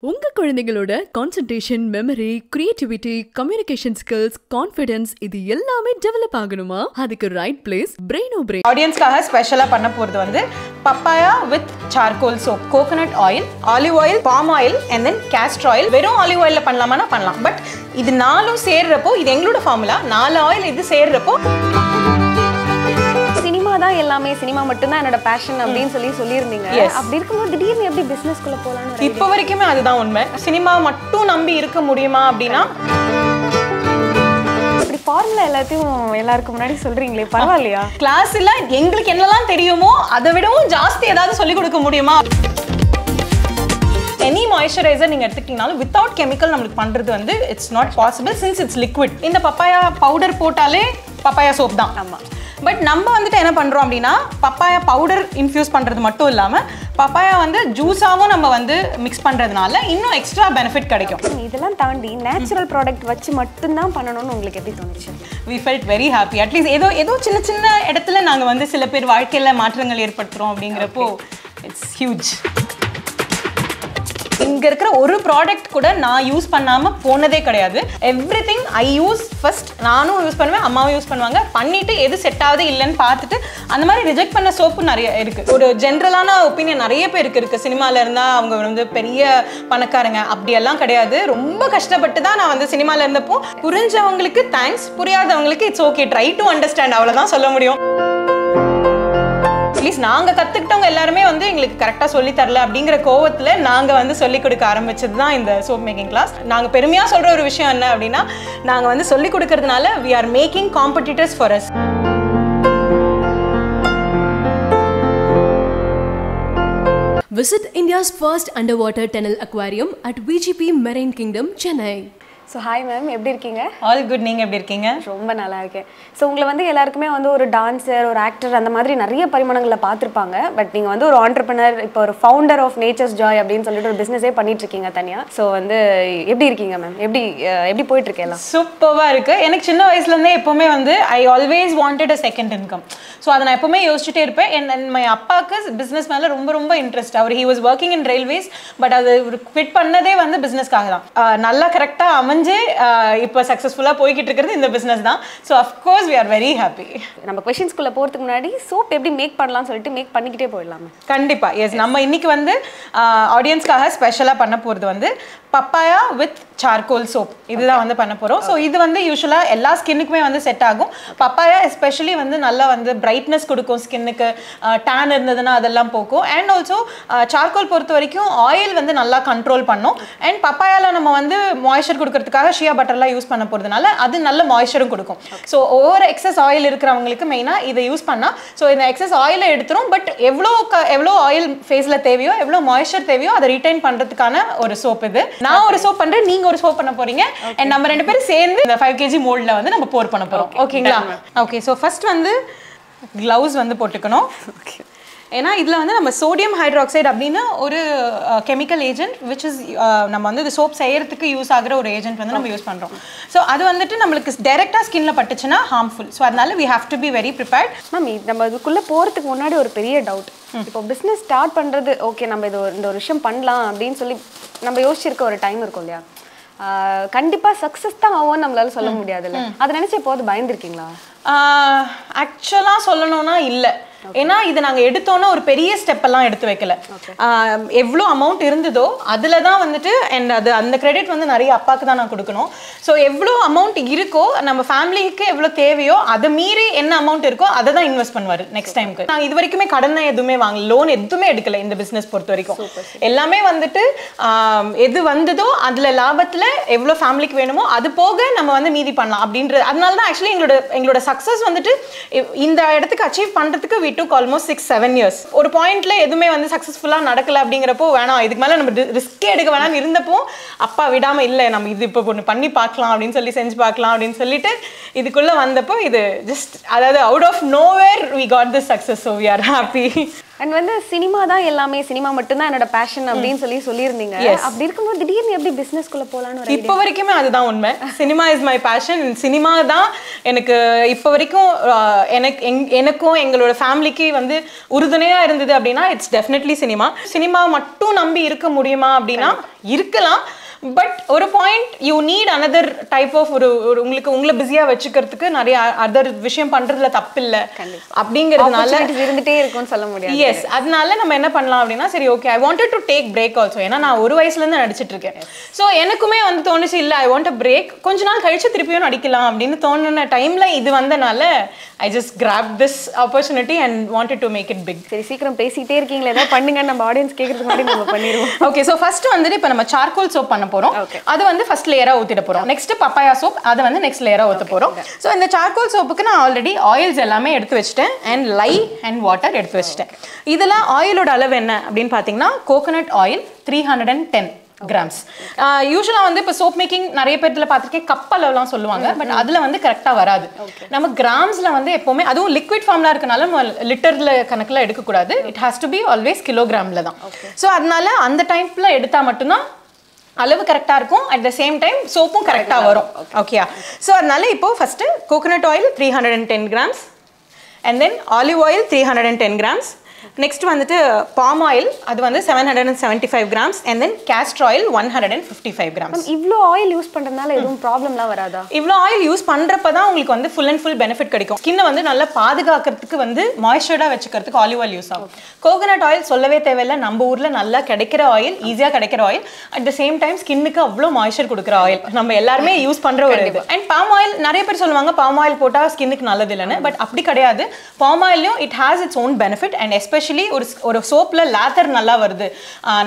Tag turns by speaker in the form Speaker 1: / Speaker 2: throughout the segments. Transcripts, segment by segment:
Speaker 1: உங்க குழந்தைகளோட concentration, memory, creativity, communication skills, confidence இது எல்லாமே டெவலப் ஆகணுமா? அதுக்கு ரைட் பிளேஸ் பிரெயினோ பிரெயின்.
Speaker 2: ஆடியன்ஸ்க்காக ஸ்பெஷலா பண்ண போறது வந்து papaya with charcoal soap, coconut oil, olive oil, palm oil and then castor oil. வெறும் ஆலிவ் ஆயில்ல பண்ணலாமா? பண்ணலாம். பட் இது நாலும் சேர்றப்போ, இது எங்களோட ஃபார்முலா, 4 ஆயில் இது சேர்றப்போ
Speaker 3: தான் எல்லாமே சினிமா மட்டும் தான் என்னோட பேஷன் அப்படினு சொல்லியிருந்தீங்க. அப்படி இருக்கும்போது திடீர்னு எப்படி பிசினஸ்க்குள்ள போலாம்னு
Speaker 2: இப்போ வரைக்குமே அதுதான் உண்மை. சினிமா மட்டும் நம்பி இருக்க முடியுமா அப்படின்னா
Speaker 3: இப்படி ஃபார்முலா எல்லாருக்கும் முன்னாடி சொல்றீங்களே, பரவாயில்லையா?
Speaker 2: கிளாஸ்ல எங்களுக்கு என்னெல்லாம் தெரியுமோ அதை விடவும் ஜாஸ்தி ஏதாவது சொல்லிக் கொடுக்க முடியுமா? எனி மாய்ஸ்சரைசர் நீங்க எடுத்துக்கிட்டீங்கனாலும் வித்தவுட் கெமிக்கல் நம்மளுக்கு பண்றது வந்து it's not possible since it's liquid. இந்த பப்பாயா பவுடர் போட்டாலே பப்பாயா சோப் தான்.
Speaker 3: ஆமா.
Speaker 2: பட் நம்ம வந்துட்டு என்ன பண்றோம் அப்படின்னா பப்பாயா பவுடர் இன்ஃபியூஸ் பண்றது மட்டும் இல்லாம பப்பாயா வந்து ஜூஸாவும் நம்ம வந்து மிக்ஸ் பண்றதுனால இன்னும் எக்ஸ்ட்ரா பெனிஃபிட் கிடைக்கும்.
Speaker 3: இதெல்லாம் தாண்டி நேச்சுரல் ப்ராடக்ட் வச்சு மட்டும் தான் பண்ணணும்னு உங்களுக்கு எப்படி தோணுச்சு?
Speaker 2: we felt very happy. At least ஏதோ சின்ன சின்ன இடத்துல நாங்க வந்து சில பேர் வாழ்க்கையில மாற்றங்கள் ஏற்படுத்துறோம் அப்படிங்கிறப்போ இட்ஸ் ஹியூஜ். இங்க இருக்கிற ஒரு ப்ராடக்ட் கூட நான் யூஸ் பண்ணாம போனதே கிடையாது. எவ்ரிதிங் ஐ யூஸ் ஃபர்ஸ்ட். நானும் யூஸ் பண்ணுவேன், அம்மாவும் யூஸ் பண்ணுவாங்க. பண்ணிட்டு எது செட் ஆகுது இல்லைன்னு பார்த்துட்டு அந்த மாதிரி ரிஜெக்ட் பண்ண சோப்பு நிறைய இருக்கு. ஒரு ஜென்ரலான ஒப்பீனியன் நிறைய பேருக்கு இருக்கு. சினிமால இருந்தா அவங்க வந்து பெரிய பணக்காரங்க, அப்படியெல்லாம் கிடையாது. ரொம்ப கஷ்டப்பட்டு தான் நான் வந்து சினிமால இருந்தப்போ புரிஞ்சவங்களுக்கு தேங்க்ஸ், புரியாதவங்களுக்கு it's okay, try to understand, அவ்வளவுதான் சொல்ல முடியும். நாங்க கத்துக்கிட்டவங்க எல்லாருமே வந்து எங்களுக்கு கரெக்டா சொல்லி தரல அப்படிங்கிற கோவத்துல நாங்க வந்து சொல்லி கொடுக்க ஆரம்பிச்சது தான் இந்த சோப் மேக்கிங் கிளாஸ். நாங்க பெருமையா சொல்ற ஒரு விஷயம் என்ன அப்படின்னா, நாங்க வந்து சொல்லி கொடுக்கறதுனால we are making competitors for us.
Speaker 1: Visit India's first underwater tunnel aquarium at VGP Marine Kingdom, Chennai.
Speaker 3: So hi ma'am, எப்படி இருக்கீங்க?
Speaker 2: All good. நீங்கள் எப்படி இருக்கீங்க?
Speaker 3: ரொம்ப நல்லா இருக்கேன். ஸோ உங்களை வந்து எல்லாருக்குமே வந்து ஒரு டான்ஸர், ஒரு ஆக்டர், அந்த மாதிரி நிறைய பரிமாணங்களில் பார்த்துருப்பாங்க. பட் நீங்கள் வந்து ஒரு ஆண்டர்பிரினர், இப்போ ஒரு ஃபவுண்டர் ஆஃப் நேச்சர்ஸ் ஜாய் அப்படின்னு சொல்லிட்டு ஒரு பிஸ்னஸே பண்ணிட்டு இருக்கீங்க தனியாக. ஸோ வந்து எப்படி இருக்கீங்க மேம்? எப்படி போயிட்டு இருக்கேன்? எல்லாம்
Speaker 2: சூப்பராக இருக்குது. எனக்கு சின்ன வயசுலேருந்தே எப்போவுமே வந்து I always wanted a second income. So அதை நான் எப்போவுமே யோசிச்சுட்டே இருப்பேன். என் அப்பாவுக்கு பிஸ்னஸ் மேலே ரொம்ப ரொம்ப இன்ட்ரெஸ்ட். அவர் he was working in railways. But அது குவிட் பண்ணதே வந்து பிஸ்னஸ்க்காக தான். நல்லா கரெக்டாக அமைஞ்சு இப்போ சக்ஸஸ்ஃபுல்லாக போய்கிட்டு இருக்கிறது இந்த பிஸ்னஸ் தான். So of course we are very happy.
Speaker 3: நம்ம கொஷின்ஸ்குள்ளே போகிறதுக்கு முன்னாடி சோப் எப்படி மேக் பண்ணலாம்னு சொல்லிட்டு மேக் பண்ணிக்கிட்டே போயிடலாமே.
Speaker 2: கண்டிப்பாக. எஸ், நம்ம இன்னைக்கு வந்து ஆடியன்ஸ்க்காக ஸ்பெஷலாக பண்ண போகிறது வந்து பப்பாயா வித் சார்கோல் சோப், இதுதான் வந்து பண்ண போகிறோம். ஸோ இது வந்து யூஸ்வலாக எல்லா ஸ்கின்னுக்குமே வந்து செட் ஆகும். பப்பாயா எஸ்பெஷலி வந்து நல்லா வந்து பிரைட்னஸ் கொடுக்கும் ஸ்கின்னுக்கு, டேன் இருந்ததுன்னா அதெல்லாம் போக்கும். அண்ட் ஆல்சோ சார்கோல் பொறுத்த வரைக்கும் ஆயில் வந்து நல்லா கண்ட்ரோல் பண்ணும். அண்ட் பப்பாயாவில் நம்ம வந்து மாய்ஸ்சர் கொடுக்கறதுக்காக ஷியா பட்டர்லாம் யூஸ் பண்ண போகிறதுனால அது நல்ல மாய்ஸ்சரும் கொடுக்கும். ஸோ ஓவர் எக்ஸஸ் ஆயில் இருக்கிறவங்களுக்கு மெயினாக இதை யூஸ் பண்ணால் ஸோ இந்த எக்ஸஸ் ஆயிலை எடுத்துரும். பட் எவ்வளோ ஆயில் ஃபேஸில் தேவையோ, எவ்வளோ மாய்ஸ்சர் தேவையோ அதை ரிட்டைன் பண்ணுறதுக்கான ஒரு சோப் இது. நான் ஒரு சோப் பண்றேன், நீங்க ஒரு சோப் பண்ண போறீங்க. and நம்ம ரெண்டு பேரும் சேர்ந்து இந்த 5 kg மோல்ட்ல வந்து நம்ம போர் பண்ண போறோம். ஓகேங்களா? ஓகே. சோ ஃபர்ஸ்ட் வந்து கிளவுஸ் வந்து போட்டுக்கணும். ஏன்னா இதுல வந்து நம்ம சோடியம் ஹைட்ராக்சைடு அப்படின்னு ஒரு கெமிக்கல் ஏஜென்ட் விச் இஸ் நம்ம வந்து இந்த சோப் செய்யறதுக்கு யூஸ் ஆகிற ஒரு ஏஜென்ட் வந்து நம்ம யூஸ் பண்றோம். ஸோ அது வந்துட்டு நம்மளுக்கு டைரக்டா ஸ்கின்ல பட்டுச்சுன்னா ஹார்ம்ஃபுல். ஸோ அதனால we have to be very prepared.
Speaker 3: Ma'am, நம்ம இதுக்குள்ள போறதுக்கு முன்னாடி ஒரு பெரிய டவுட். இப்போ பிஸ்னஸ் ஸ்டார்ட் பண்றது ஓகே, நம்ம இந்த ஒரு விஷயம் பண்ணலாம் அப்படின்னு சொல்லி நம்ம யோசிச்சிருக்க ஒரு டைம் இருக்கும் இல்லையா? கண்டிப்பா சக்சஸ் தான் ஆகும் நம்மளால சொல்ல முடியாதுல்ல. அதை நினைச்சு எப்போது பயந்துருக்கீங்களா?
Speaker 2: ஆக்சுவலா சொல்லணும்னா இல்லை. ஏன்னா இது நாங்க எடுத்தோன்னா ஒரு பெரிய ஸ்டெப் எல்லாம் எடுத்து வைக்கல. எவ்வளோ அமௌண்ட் இருந்ததோ அதுல தான் வந்துட்டு அது அந்த கிரெடிட் வந்து நிறைய அப்பாவுக்கு தான் நான் கொடுக்கணும். ஸோ எவ்வளோ அமௌண்ட் இருக்கோ, நம்ம ஃபேமிலிக்கு எவ்வளோ தேவையோ அதை மீறி என்ன அமௌண்ட் இருக்கோ அதை தான் இன்வெஸ்ட் பண்ணுவார் நெக்ஸ்ட் டைமுக்கு. நான் இது வரைக்குமே கடன் எதுவுமே வாங்கல, லோன் எதுவுமே எடுக்கல இந்த பிஸ்னஸ் பொறுத்த வரைக்கும். எல்லாமே வந்துட்டு எது வந்ததோ அதுல லாபத்துல எவ்வளோ ஃபேமிலிக்கு வேணுமோ அது போக நம்ம வந்து மீதி பண்ணலாம் அப்படின்றது. அதனால தான் ஆக்சுவலி எங்களோட சக்ஸஸ் வந்துட்டு இந்த இடத்துக்கு அச்சீவ் பண்றதுக்கு we took almost 6-7 years. ஒரு பாயிண்ட்ல எதுவுமே வந்து சக்சஸ்ஃபுல்லா நடக்கல அப்படிங்கிறப்போ வேணாம், இதுக்கு மேல நம்ம ரிஸ்கே எடுக்க வேணாம்னு இருந்தப்போ அப்பா விடாம இல்லை நம்ம இது இப்போ ஒன்று பண்ணி பார்க்கலாம் அப்படின்னு சொல்லி செஞ்சு பார்க்கலாம் அப்படின்னு சொல்லிட்டு இதுக்குள்ள வந்தப்போ இது ஜஸ்ட் அதாவது out of nowhere we got this success, so we are happy.
Speaker 3: And வந்து சினிமா தான் எல்லாமே, சினிமா மட்டும் தான் என்னோட பேஷன் அப்படின்னு சொல்லியிருந்தீங்க. அப்படி இருக்கும்போது திடீர்னு எப்படி பிசினஸ்க்குள்ள போலான்னு
Speaker 2: இப்போ வரைக்குமே அதுதான் உண்மை. Cinema is my passion. Cinema தான் எனக்கு இப்போ வரைக்கும் எனக்கும் எங்களோட ஃபேமிலிக்கு வந்து உறுதுணையா இருந்தது அப்படின்னா இட்ஸ் டெஃபினெட்லி சினிமா. சினிமா மட்டும் நம்பி இருக்க முடியுமா அப்படின்னா இருக்கலாம். பட் ஒரு point you need another type of ஒரு உங்களை பிஸியா வச்சுக்கிறதுக்கு நிறைய அதர் விஷயம் பண்றதுல தப்பு இல்லை அப்படிங்கிறதுனால
Speaker 3: இருந்துட்டே இருக்கும்னு சொல்ல முடியாது.
Speaker 2: எஸ், அதனால நம்ம என்ன பண்ணலாம் அப்படின்னா சரி okay I wanted to take break also. ஏன்னா நான் ஒரு வயசுல இருந்து நடிச்சிட்டு இருக்கேன். ஸோ எனக்குமே வந்து தோணுச்சு இல்லை ஐ வாண்ட் அ பிரேக், கொஞ்ச நாள் கழிச்சு திருப்பியும் நடிக்கலாம் அப்படின்னு தோணுன டைம்ல இது வந்தனால I just grabbed this opportunity and wanted to make it big.
Speaker 3: சரி, சீக்கிரம் பேசிட்டே இருக்கீங்களே, ஏதாவது பண்ணுங்க, நம்ம ஆடியன்ஸ் கேக்குறதுக்கு முன்னாடி நம்ம பண்ணிடுவோம்.
Speaker 2: ஓகே, சோ ஃபர்ஸ்ட் வந்து இப்போ நம்ம சார்கோல் சோப் பண்ண போறோம். அது வந்து ஃபர்ஸ்ட் லேயரா ஊத்திட போறோம். நெக்ஸ்ட் பப்பாயா சோப், அது வந்து நெக்ஸ்ட் லேயரா ஊத்த போறோம். சோ இந்த சார்கோல் சோப்புக்கு நான் ஆல்ரெடி ஆயில்ஸ் எல்லாமே எடுத்து வச்சிட்டேன் அண்ட் லை அண்ட் வாட்டர் எடுத்து வச்சிட்டேன். இதுல ஆயிலோட அளவு என்ன அப்படின்னு பாத்தீங்கன்னா கோகோனட் ஆயில் 310 கிராம்ஸ். யூஸ்வலா வந்து இப்போ சோப் மேக்கிங் நிறைய பேர்ல பார்த்துருக்கேன் கப் அளவுலாம் சொல்லுவாங்க. பட் அதுல வந்து கரெக்டா வராது. நம்ம கிராம்ஸ்ல வந்து எப்பவுமே, அதுவும் லிக்விட் ஃபார்ம்ல இருக்கனால லிட்டர்ல கணக்குல எடுக்கக்கூடாது. It has to be always கிலோகிராம்ல தான். ஸோ அதனால அந்த டைப்ல எடுத்தா மட்டும்தான் அளவு கரெக்டா இருக்கும். அட் த சேம் டைம் சோப்பும் கரெக்டா வரும். ஓகே, ஸோ அதனால இப்போ first coconut oil 310 grams and then olive oil 310 grams. Next வந்துட்டு பாம் ஆயில், அது வந்து 775 grams and then castor oil 155 grams.
Speaker 3: இவ்ளோ ஆயில் யூஸ் பண்றதுனால எதுவும் ப்ராப்ளம்லாம் வராதா?
Speaker 2: இவ்ளோ ஆயில் யூஸ் பண்றப்ப தான் உங்களுக்கு வந்து ஃபுல் அண்ட் ஃபுல் பெனிஃபிட் கிடைக்கும். ஸ்கின்னை வந்து நல்லா பாதுகாக்கிறதுக்கு வந்து மாய்ஸ்சரைடா வச்சுக்கிறதுக்கு ஆலிவ் ஆயில் யூஸ் ஆகும். கோகோனட் ஆயில் சொல்லவே தேவையில்லை, நம்ம ஊர்ல நல்லா கிடைக்கிற ஆயில், ஈஸியா கிடைக்கிற oil. At the same time ஸ்கின்னுக்கு அவ்வளோ மாய்ஸ்சர் கொடுக்குற ஆயில், நம்ம எல்லாருமே யூஸ் பண்ற ஒரு இது. அண்ட் பாம் ஆயில் நிறைய பேர் சொல்லுவாங்க பாம் ஆயில் போட்டா ஸ்கின்னுக்கு நல்லது இல்லைன்னு. பட் அப்படி கிடையாது. பாம் ஆயிலும் it has its own benefit. And especially ஒரு சோப்ல லேத்தர் நல்லா வருது,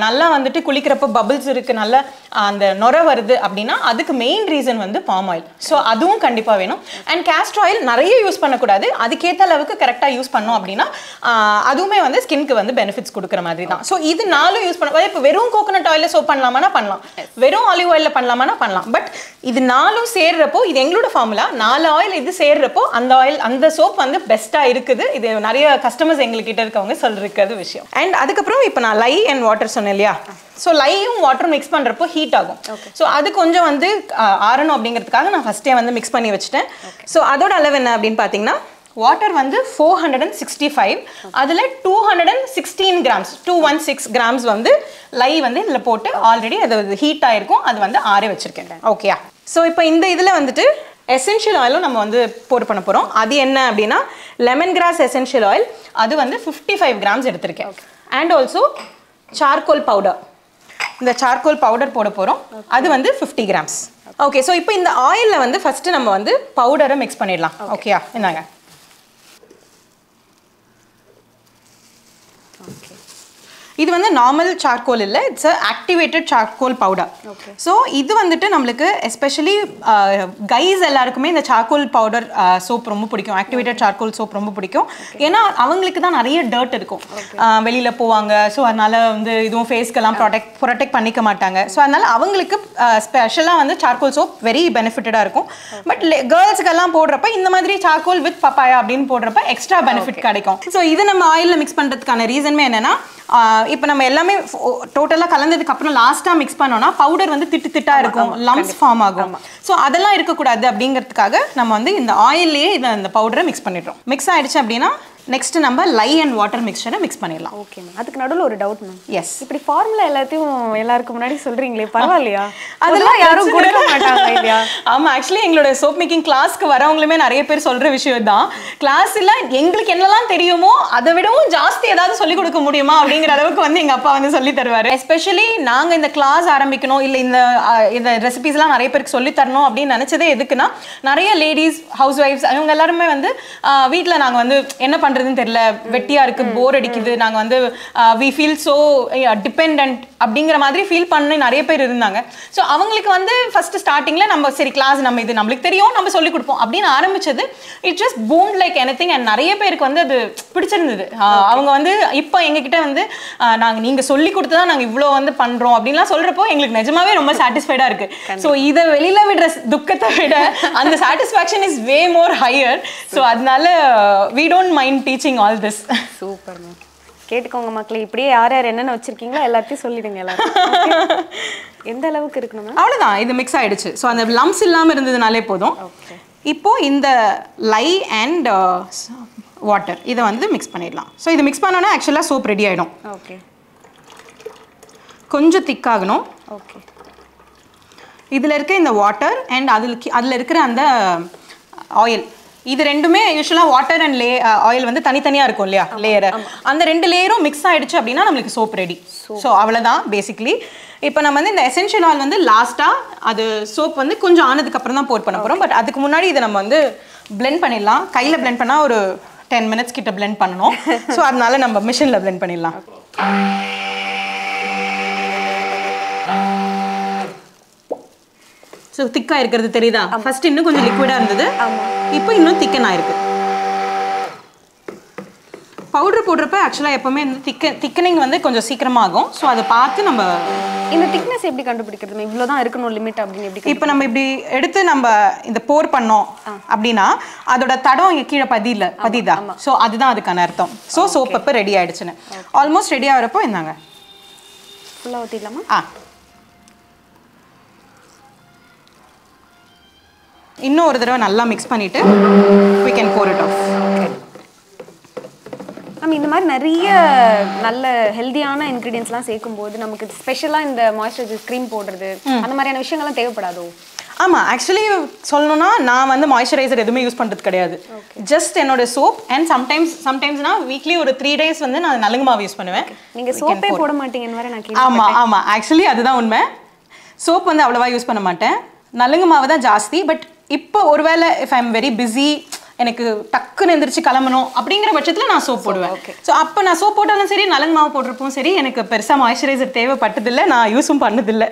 Speaker 2: நல்லா வந்துட்டு குளிக்கிறப்ப பபிள்ஸ் இருக்கு, நல்லா அந்த நொர வருது அப்படின்னா அதுக்கு மெயின் ரீசன் வந்து பாம் ஆயில். ஸோ அதுவும் கண்டிப்பா வேணும். அண்ட் கேஸ்டர் ஆயில் நிறைய யூஸ் பண்ணக்கூடாது, அதுக்கேற்ற அளவுக்கு கரெக்டாக யூஸ் பண்ணோம் அப்படின்னா அதுவுமே வந்து ஸ்கின்க்கு வந்து பெனிஃபிட்ஸ் கொடுக்குற மாதிரி தான். ஸோ இது நாலும் யூஸ் பண்ண, இப்போ வெறும் கோகோனட் ஆயில சோப் பண்ணலாமா பண்ணலாம், வெறும் ஆலிவ் ஆயில பண்ணலாமா பண்ணலாம். பட் இது நாலும் சேர்றப்போ, இது எங்களோட ஃபார்முலா, 4 ஆயில் இது சேர்றப்போ அந்த ஆயில் அந்த சோப் வந்து பெஸ்டா இருக்குது. இது நிறைய கஸ்டமர்ஸ் எங்ககிட்ட இருக்கவங்க சொல்லிருக்கிறது விஷயம். அண்ட் அதுக்கப்புறம் இப்போ நான் லை அண்ட் வாட்டர் சொன்னேன் இல்லையா, ஸோ லையும் வாட்டரும் மிக்ஸ் பண்ணுறப்போ ஹீட் ஆகும். ஸோ அது கொஞ்சம் வந்து ஆறணும் அப்படிங்கிறதுக்காக நான் ஃபஸ்ட்டே வந்து மிக்ஸ் பண்ணி வச்சுட்டேன். ஸோ அதோட அளவு என்ன அப்படின்னு பார்த்தீங்கன்னா வாட்டர் வந்து 465, அதில் 216 கிராம்ஸ் 216 கிராம்ஸ் வந்து லை வந்து இதில் போட்டு ஆல்ரெடி அது ஹீட் ஆகிருக்கும், அது வந்து ஆற வச்சுருக்கேன். ஓகேயா, ஸோ இப்போ இந்த இதில் வந்துட்டு எசென்ஷியல் ஆயிலும் நம்ம வந்து போர் பண்ண போகிறோம். அது என்ன அப்படின்னா லெமன் கிராஸ் எசென்ஷியல் ஆயில், அது வந்து 55 கிராம்ஸ் எடுத்திருக்கேன். அண்ட் ஆல்சோ சார்கோல் பவுடர், இந்த சார்கோல் பவுடர் போட போகிறோம், அது வந்து 50 கிராம்ஸ். ஓகே, ஸோ இப்போ இந்த ஆயிலில் வந்து ஃபஸ்ட்டு நம்ம வந்து பவுடரை மிக்ஸ் பண்ணிடலாம். ஓகேயா, என்னங்க இது வந்து நார்மல் சார்கோல் இல்லை, it's activated charcoal powder. So இது வந்துட்டு நம்மளுக்கு எஸ்பெஷலி கைஸ் எல்லாருக்குமே இந்த சார்கோல் பவுடர் சோப் ரொம்ப பிடிக்கும், ஆக்டிவேட்டட் சார்கோல் சோப் ரொம்ப பிடிக்கும். ஏன்னா அவங்களுக்கு தான் நிறைய டர்ட் இருக்கும், வெளியில் போவாங்க. ஸோ அதனால வந்து இதுவும் ஃபேஸ்க்கெல்லாம் ப்ரொடெக்ட் பண்ணிக்க மாட்டாங்க. ஸோ அதனால அவங்களுக்கு ஸ்பெஷலாக வந்து சார்கோல் சோப் வெரி பெனிஃபிட்டடாக இருக்கும். பட் கேர்ள்ஸுக்கெல்லாம் போடுறப்ப இந்த மாதிரி சார்கோல் வித் பப்பாயா அப்படின்னு போடுறப்ப எக்ஸ்ட்ரா பெனிஃபிட் கிடைக்கும். ஸோ இதை நம்ம ஆயிலில் மிக்ஸ் பண்ணுறதுக்கான ரீசனுமே என்னன்னா, இப்போ நம்ம எல்லாமே டோட்டலாக கலந்ததுக்கு அப்புறம் லாஸ்ட்டாக மிக்ஸ் பண்ணோம்னா பவுடர் வந்து திட்டா இருக்கும், லம்ப்ஸ் ஃபார்ம் ஆகும். ஸோ அதெல்லாம் இருக்கக்கூடாது அப்படிங்கிறதுக்காக நம்ம வந்து இந்த ஆயிலே இந்த பவுடரை மிக்ஸ் பண்ணிடுறோம். மிக்ஸ் ஆயிடுச்சு அப்படின்னா நெக்ஸ்ட் நம்ம லை அண்ட் வாட்டர் மிக்சரை மிக்ஸ் பண்ணிடலாம்.
Speaker 3: ஓகே மேம், அதுக்கு நடுவில் ஒரு டவுட் மேம்.
Speaker 2: எஸ்,
Speaker 3: இப்படி ஃபார்முலா எல்லாத்தையும் எல்லாருக்கும் முன்னாடி சொல்றீங்களே, பரவாயில்லையா? அதெல்லாம் யாரும் கொடுக்க மாட்டாங்க இல்லையா?
Speaker 2: ஆமா, ஆக்சுவலி எங்களோட சோப் மேக்கிங் கிளாஸ்க்கு வரவங்களுமே நிறைய பேர் சொல்ற விஷயம் தான், கிளாஸ்ல எங்களுக்கு என்னெல்லாம் தெரியுமோ அதை விடவும் ஜாஸ்தி ஏதாவது சொல்லிக் கொடுக்க முடியுமா அப்படிங்கிற அளவுக்கு வந்து எங்க அப்பா வந்து சொல்லி தருவாரு. எஸ்பெஷலி நாங்க இந்த கிளாஸ் ஆரம்பிக்கணும் இல்ல இந்த ரெசிபிஸ் எல்லாம் நிறைய பேருக்கு சொல்லி தரணும் அப்படின்னு நினைச்சதே எதுக்குன்னா, நிறைய லேடிஸ் ஹவுஸ் ஒய்ஃப்ஸ் அவங்க எல்லாருமே வந்து வீட்டுல நாங்க வந்து என்ன பண்றதுன்னு தெரியல, வெட்டியா இருக்கு, போர் அடிக்குது, நாங்க வந்து we feel so dependent அப்படிங்கிற மாதிரி ஃபீல் பண்ணி நிறைய பேர் இருந்தாங்க. ஸோ அவங்களுக்கு வந்து ஃபர்ஸ்ட் ஸ்டார்டிங்ல நம்ம சரி கிளாஸ் நம்ம இது நம்மளுக்கு தெரியும் நம்ம சொல்லி கொடுப்போம் அப்படின்னு ஆரம்பிச்சது. It just boom like anything. And நிறைய பேருக்கு வந்து அது பிடிச்சிருந்தது. அவங்க வந்து இப்போ எங்ககிட்ட வந்து நீங்க சொல்லி கொடுத்துதான் நாங்க இவ்வளோ வந்து பண்றோம் அப்படின்லாம் சொல்றப்போ எங்களுக்கு நிஜமாவே ரொம்ப சாட்டிஸ்ஃபைடா இருக்கு. ஸோ இதை வெளியில விடுற துக்கத்தை விட அந்த satisfaction is way more higher. So அதனால we don't mind teaching all this.
Speaker 3: Super ma'am. கேட்டுக்கோங்க மக்களே, இப்படியே யார் யார் என்னென்ன வச்சிருக்கீங்களோ எல்லாத்தையும் சொல்லிடுங்க எல்லாரும். எந்த அளவுக்கு இருக்கணும்?
Speaker 2: அவ்வளோதான், இது மிக்ஸ் ஆயிடுச்சு. ஸோ அந்த லம்ஸ் இல்லாமல் இருந்ததுனாலே போதும். இப்போ இந்த லை அண்ட் வாட்டர் இதை வந்து மிக்ஸ் பண்ணிடலாம். ஸோ இது மிக்ஸ் பண்ணோன்னா ஆக்சுவலாக சோப் ரெடி ஆகிடும்.
Speaker 3: ஓகே,
Speaker 2: கொஞ்சம் திக்காகணும்.
Speaker 3: ஓகே.
Speaker 2: இதில் இருக்க இந்த வாட்டர் அண்ட் அதில் இருக்கிற அந்த ஆயில், இது ரெண்டுமே யூஸ்வலாக வாட்டர் அண்ட் ஆயில் வந்து தனித்தனியாக இருக்கும் இல்லையா லேயர், அந்த 2 லேயரும் மிக்ஸ் ஆகிடுச்சு அப்படின்னா நம்மளுக்கு சோப் ரெடி. ஸோ அவ்வளோதான் பேசிக்லி. இப்போ நம்ம வந்து இந்த எசென்ஷியல் ஆயில் வந்து லாஸ்ட்டாக அது சோப் வந்து கொஞ்சம் ஆனதுக்கப்புறம் தான் போட் பண்ண போகிறோம். பட் அதுக்கு முன்னாடி இதை நம்ம வந்து பிளெண்ட் பண்ணிடலாம். கையில் பிளெண்ட் பண்ணால் ஒரு 10 minutes கிட்ட பிளெண்ட் பண்ணணும். ஸோ அதனால நம்ம மிஷினில் பிளெண்ட் பண்ணிடலாம். ஸோ திக்காக இருக்கிறது தெரியுதா? ஃபர்ஸ்ட் இன்னும் கொஞ்சம் லிக்விடாக இருந்தது, இப்போ இன்னும் திக்கனாக இருக்கு. பவுடர் போடுறப்ப ஆக்சுவலாக எப்போவுமே திக்கனிங் வந்து கொஞ்சம் சீக்கிரமாக ஆகும். ஸோ அதை பார்த்து நம்ம
Speaker 3: இந்த திக்னஸ் எப்படி கண்டுபிடிக்கிறது? இவ்வளோ தான் இருக்கணும் லிமிட் அப்படின்னு எப்படி?
Speaker 2: இப்போ நம்ம இப்படி எடுத்து நம்ம இந்த போர் பண்ணோம் அப்படின்னா அதோட தடம் இங்கே கீழே பதிதா. ஸோ அதுதான் அதுக்கான அர்த்தம். ஸோ சோப் அப்போ ரெடி ஆயிடுச்சுன்னு. ஆல்மோஸ்ட் ரெடி ஆகிறப்போ இந்தாங்க
Speaker 3: ஃபுல்லாக ஊற்றிடலாமா?
Speaker 2: இன்னும் ஒரு தடவை நல்லா மிக்ஸ் பண்ணிட்டு we can pour it off.
Speaker 3: நம்ம இந்த மாதிரி நிறைய நல்ல ஹெல்தியான இன்க்ரீடியன்ஸ்லாம் சேர்க்கும்போது நமக்கு ஸ்பெஷலாக இந்த மாய்ஸ்சரைசர் க்ரீம் போடுறது அந்த மாதிரியான விஷயங்கள்லாம் தேவைப்படாதோ?
Speaker 2: ஆமாம், ஆக்சுவலி சொல்லணும்னா நான் வந்து மாய்ஸ்சரைசர் எதுவுமே யூஸ் பண்ணுறது கிடையாது. ஜஸ்ட் என்னோட சோப் அண்ட் சம்டைம்ஸ்னா வீக்லி ஒரு 3 days வந்து நான் நலுங்கு மாவு யூஸ் பண்ணுவேன்.
Speaker 3: நீங்கள் சோப்பே போட மாட்டீங்கன்னு வேறு நான் கேட்டேன்.
Speaker 2: ஆமாம், ஆக்சுவலி அதுதான் உண்மை. சோப் வந்து அவ்வளோவா யூஸ் பண்ண மாட்டேன், நலுங்கு மாவு தான் ஜாஸ்தி. பட் இப்போ ஒருவேளை if I am very busy, எனக்கு டக்குன்னு எந்திரிச்சு கிளம்பணும் அப்படிங்கிற பட்சத்தில் நான் சோப் போடுவேன். ஸோ அப்போ நான் சோப் போட்டாலும் சரி, நலங்கு மாவு போட்டிருப்போம் சரி, எனக்கு பெருசாக மாய்ஸ்சரைசர் தேவைப்பட்டதில்லை, நான் யூஸும் பண்ணதில்லை.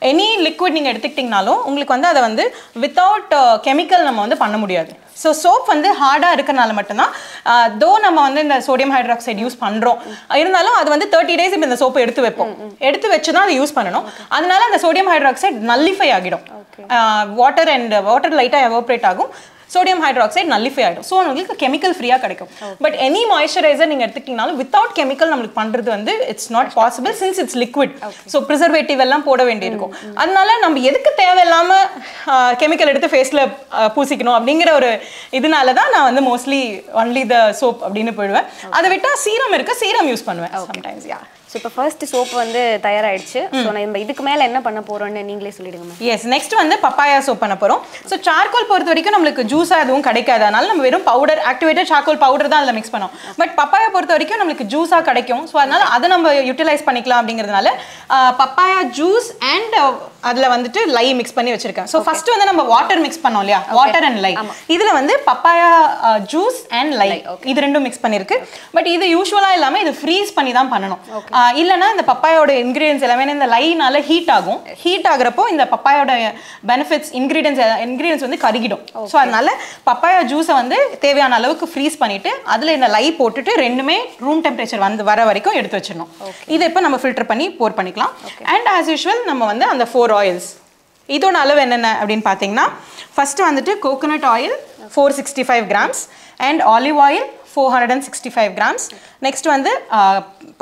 Speaker 2: எனி லிக்விட் நீங்கள் எடுத்துக்கிட்டிங்கனாலும் உங்களுக்கு வந்து அதை வந்து வித்தவுட் கெமிக்கல் நம்ம வந்து பண்ண முடியாது. ஸோ சோப் வந்து ஹார்டாக இருக்கிறனால மட்டும்தான், தோ நம்ம வந்து இந்த சோடியம் ஹைட்ராக்சைடு யூஸ் பண்ணுறோம் இருந்தாலும் அது வந்து 30 days இப்போ இந்த சோப்பை எடுத்து வைப்போம். எடுத்து வச்சு தான் அதை யூஸ் பண்ணணும். அதனால அந்த சோடியம் ஹைட்ராக்சைடு நல்லிஃபை ஆகிடும். வாட்டர் லைட்டாக எவாப்ரேட் ஆகும், சோடியம் ஹைட்ராக்சைடு நல்லிஃபை ஆகிடும். ஸோ உங்களுக்கு கெமிக்கல் ஃப்ரீயாக கிடைக்கும். பட் எனி மாய்ஸ்சரைசர் நீங்கள் எடுத்துக்கிட்டீங்கனாலும் வித்தவுட் கெமிக்கல் நம்மளுக்கு பண்ணுறது வந்து it's not possible, since it's liquid. So preservative எல்லாம் போட வேண்டியிருக்கும். அதனால நம்ம எதுக்கு தேவையில்லாமல் கெமிக்கல் எடுத்து ஃபேஸில் பூசிக்கணும் அப்படிங்கிற ஒரு இதனால தான் நான் வந்து மோஸ்ட்லி ஒன்லி த சோப் அப்படின்னு போயிடுவேன். அதை விட்டால் சீரம் இருக்குது, சீரம் யூஸ் பண்ணுவேன் சம்டைம்ஸ்.
Speaker 3: ஸோ இப்போ ஃபர்ஸ்ட் சோப் வந்து தயாராகிடுச்சு. ஸோ நம்ம இதுக்கு மேலே என்ன பண்ண போகிறோம்னு நீங்களே சொல்லிடுங்க.
Speaker 2: எஸ், நெக்ஸ்ட் வந்து பப்பாயா சோப் பண்ண போகிறோம். ஸோ சார்கோல் பொறுத்த வரைக்கும் நம்மளுக்கு ஜூஸாக எதுவும் கிடைக்காது, அதனால நம்ம வெறும் பவுடர், ஆக்டிவேட்டட் சார்கோல் பவுடர் தான் அதில் மிக்ஸ் பண்ணோம். பட் பப்பாயா பொறுத்த வரைக்கும் நம்மளுக்கு ஜூஸாக கிடைக்கும். ஸோ அதனால அதை நம்ம யூட்டிலைஸ் பண்ணிக்கலாம் அப்படிங்கிறதுனால பப்பாயா ஜூஸ் அண்ட் அதில் வந்துட்டு லை மிக்ஸ் பண்ணி வச்சிருக்கேன். ஸோ ஃபர்ஸ்ட் வந்து நம்ம வாட்டர் மிக்ஸ் பண்ணோம் இல்லையா, வாட்டர் அண்ட் லை. இதில் வந்து பப்பாயா ஜூஸ் அண்ட் லை இது ரெண்டும் மிக்ஸ் பண்ணியிருக்கு. பட் இது யூஸ்வலாக இல்லாமல் இது ஃப்ரீஸ் பண்ணி தான் பண்ணணும். இல்லைனா இந்த பப்பாயோட இன்கிரீடியன்ஸ் எல்லாமே இந்த லைனால ஹீட் ஆகும். ஹீட் ஆகுறப்போ இந்த பப்பாயோட பெனிஃபிட்ஸ் இன்கிரீடியன்ஸ் வந்து கருகிடும். ஸோ அதனால பப்பாயா ஜூஸை வந்து தேவையான அளவுக்கு ஃப்ரீஸ் பண்ணிட்டு அதில் இந்த லை போட்டுட்டு ரெண்டுமே ரூம் டெம்பரேச்சர் வந்து வர வரைக்கும் எடுத்து வச்சிடணும். இதை இப்போ நம்ம ஃபில்டர் பண்ணி போர் பண்ணிக்கலாம். அண்ட் ஆஸ் யூஷுவல் நம்ம வந்து அந்த 4 oils இதோட அளவு என்னென்ன அப்படின்னு பார்த்தீங்கன்னா, ஃபர்ஸ்ட் வந்துட்டு coconut oil 465 grams and olive oil 465 grams. Next வந்து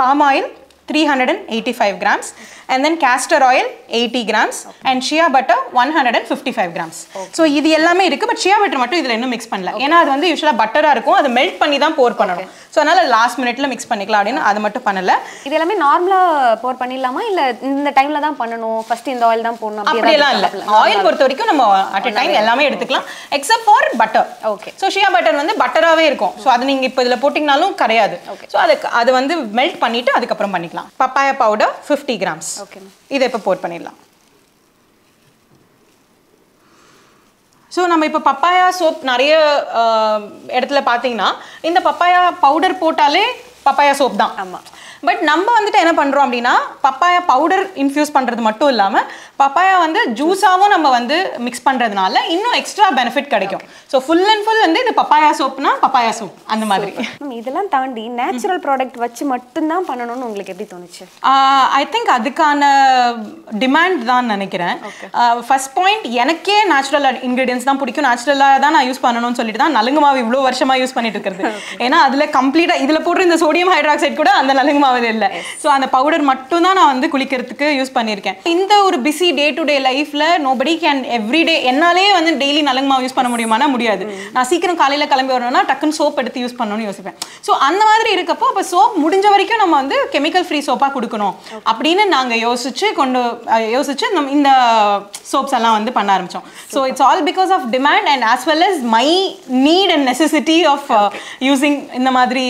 Speaker 2: palm oil 385 grams and then castor oil 80 grams and shea butter 155 grams. So இது எல்லாமே இருக்கு. பட் shea butter மட்டும் இதுல இன்னும் மிக்ஸ் பண்ணல, ஏன்னா அது வந்து யூசுவலா பட்டரா இருக்கும், அது மெல்ட் பண்ணி தான் போர் பண்ணணும். ஸோ அதனால லாஸ்ட் மினிட்ல மிக்ஸ் பண்ணிக்கலாம் அப்படின்னு அது மட்டும் பண்ணல.
Speaker 3: இது எல்லாமே நார்மலா போர் பண்ணிடலாமா, இல்ல இந்த டைம்ல தான் பண்ணணும், ஃபர்ஸ்ட் இந்த ஆயில் தான் போடணும்
Speaker 2: அப்படியெல்லாம் இல்ல. ஆயில் பொறுத்த வரைக்கும் நம்ம அட் a டைம் எல்லாமே எடுத்துக்கலாம் except for butter.
Speaker 3: Okay.
Speaker 2: So shea butter வந்து பட்டராவே இருக்கும். ஸோ அது நீங்க இப்போ இதுல போட்டிங்கனாலும் கரையாது. ஸோ அது வந்து மெல்ட் பண்ணிட்டு அதுக்கப்புறம் பண்ணிக்கலாம். Papaya powder 50 grams.
Speaker 3: ஓகே.
Speaker 2: இதை இப்போ போர் பண்ணிடலாம். ஸோ நம்ம இப்போ பப்பாயா சோப் நிறைய இடத்துல பார்த்தீங்கன்னா இந்த பப்பாயா பவுடர் போட்டாலே பப்பாயா சோப் தான்.
Speaker 3: ஆமாம்.
Speaker 2: பட் நம்ம வந்துட்டு என்ன பண்றோம் அப்படின்னா பப்பாயா பவுடர் இன்ஃபியூஸ் பண்றது மட்டும் இல்லாம பப்பாயா வந்து ஜூஸாவும் நம்ம வந்து மிக்ஸ் பண்றதுனால இன்னும் எக்ஸ்ட்ரா பெனிஃபிட் கிடைக்கும். ஸோ ஃபுல் அண்ட் ஃபுல் வந்து இது பப்பாயா சோப்னா பப்பாயா சோப் அந்த மாதிரி.
Speaker 3: இதெல்லாம் தாண்டி நேச்சுரல் ப்ராடக்ட் வச்சு மட்டும்தான் பண்ணணும்னு உங்களுக்கு எப்படி தோணுச்சு?
Speaker 2: ஐ திங்க் அதுக்கான டிமாண்ட் தான் நினைக்கிறேன். ஃபர்ஸ்ட் பாயிண்ட் எனக்கே நேச்சுரல் இன்கிரீடியன்ஸ் தான் பிடிக்கும், நேச்சுரலாக தான் நான் யூஸ் பண்ணணும்னு சொல்லிட்டு தான் நலுங்கு மாவு இவ்வளோ வருஷமா யூஸ் பண்ணிட்டு இருக்கிறது. ஏன்னா அதில் கம்ப்ளீட்டாக இதில் போடுற இந்த சோடியம் ஹைட்ராக்சைடு கூட அந்த நலுங்கு மாவு இல்லை. ஸோ அந்த பவுடர் மட்டும் தான் நான் வந்து குளிக்கிறதுக்கு யூஸ் பண்ணியிருக்கேன். இந்த ஒரு பிஸி டே டு டே லைஃப்ல நோபடி கேன் எவ்ரிடே என்னாலே வந்து டெய்லி நலுங்கு மாவு யூஸ் பண்ண முடியுமானா முடியாது. நான் சீக்கிரம் காலையில் கிளம்பி வரணும்னா டக்குன்னு சோப் எடுத்து யூஸ் பண்ணணும்னு யோசிப்பேன். ஸோ அந்த மாதிரி இருக்கப்போ அப்போ சோப் முடிஞ்ச வரைக்கும் நம்ம வந்து கெமிக்கல் ஃப்ரீ சோப்பாக கொடுக்கணும் அப்படின்னு நாங்கள் யோசிச்சு நம்ம இந்த சோப்ஸ் எல்லாம் வந்து பண்ண ஆரம்பிச்சோம். So it's all because of demand and as well as my need and necessity of using இந்த மாதிரி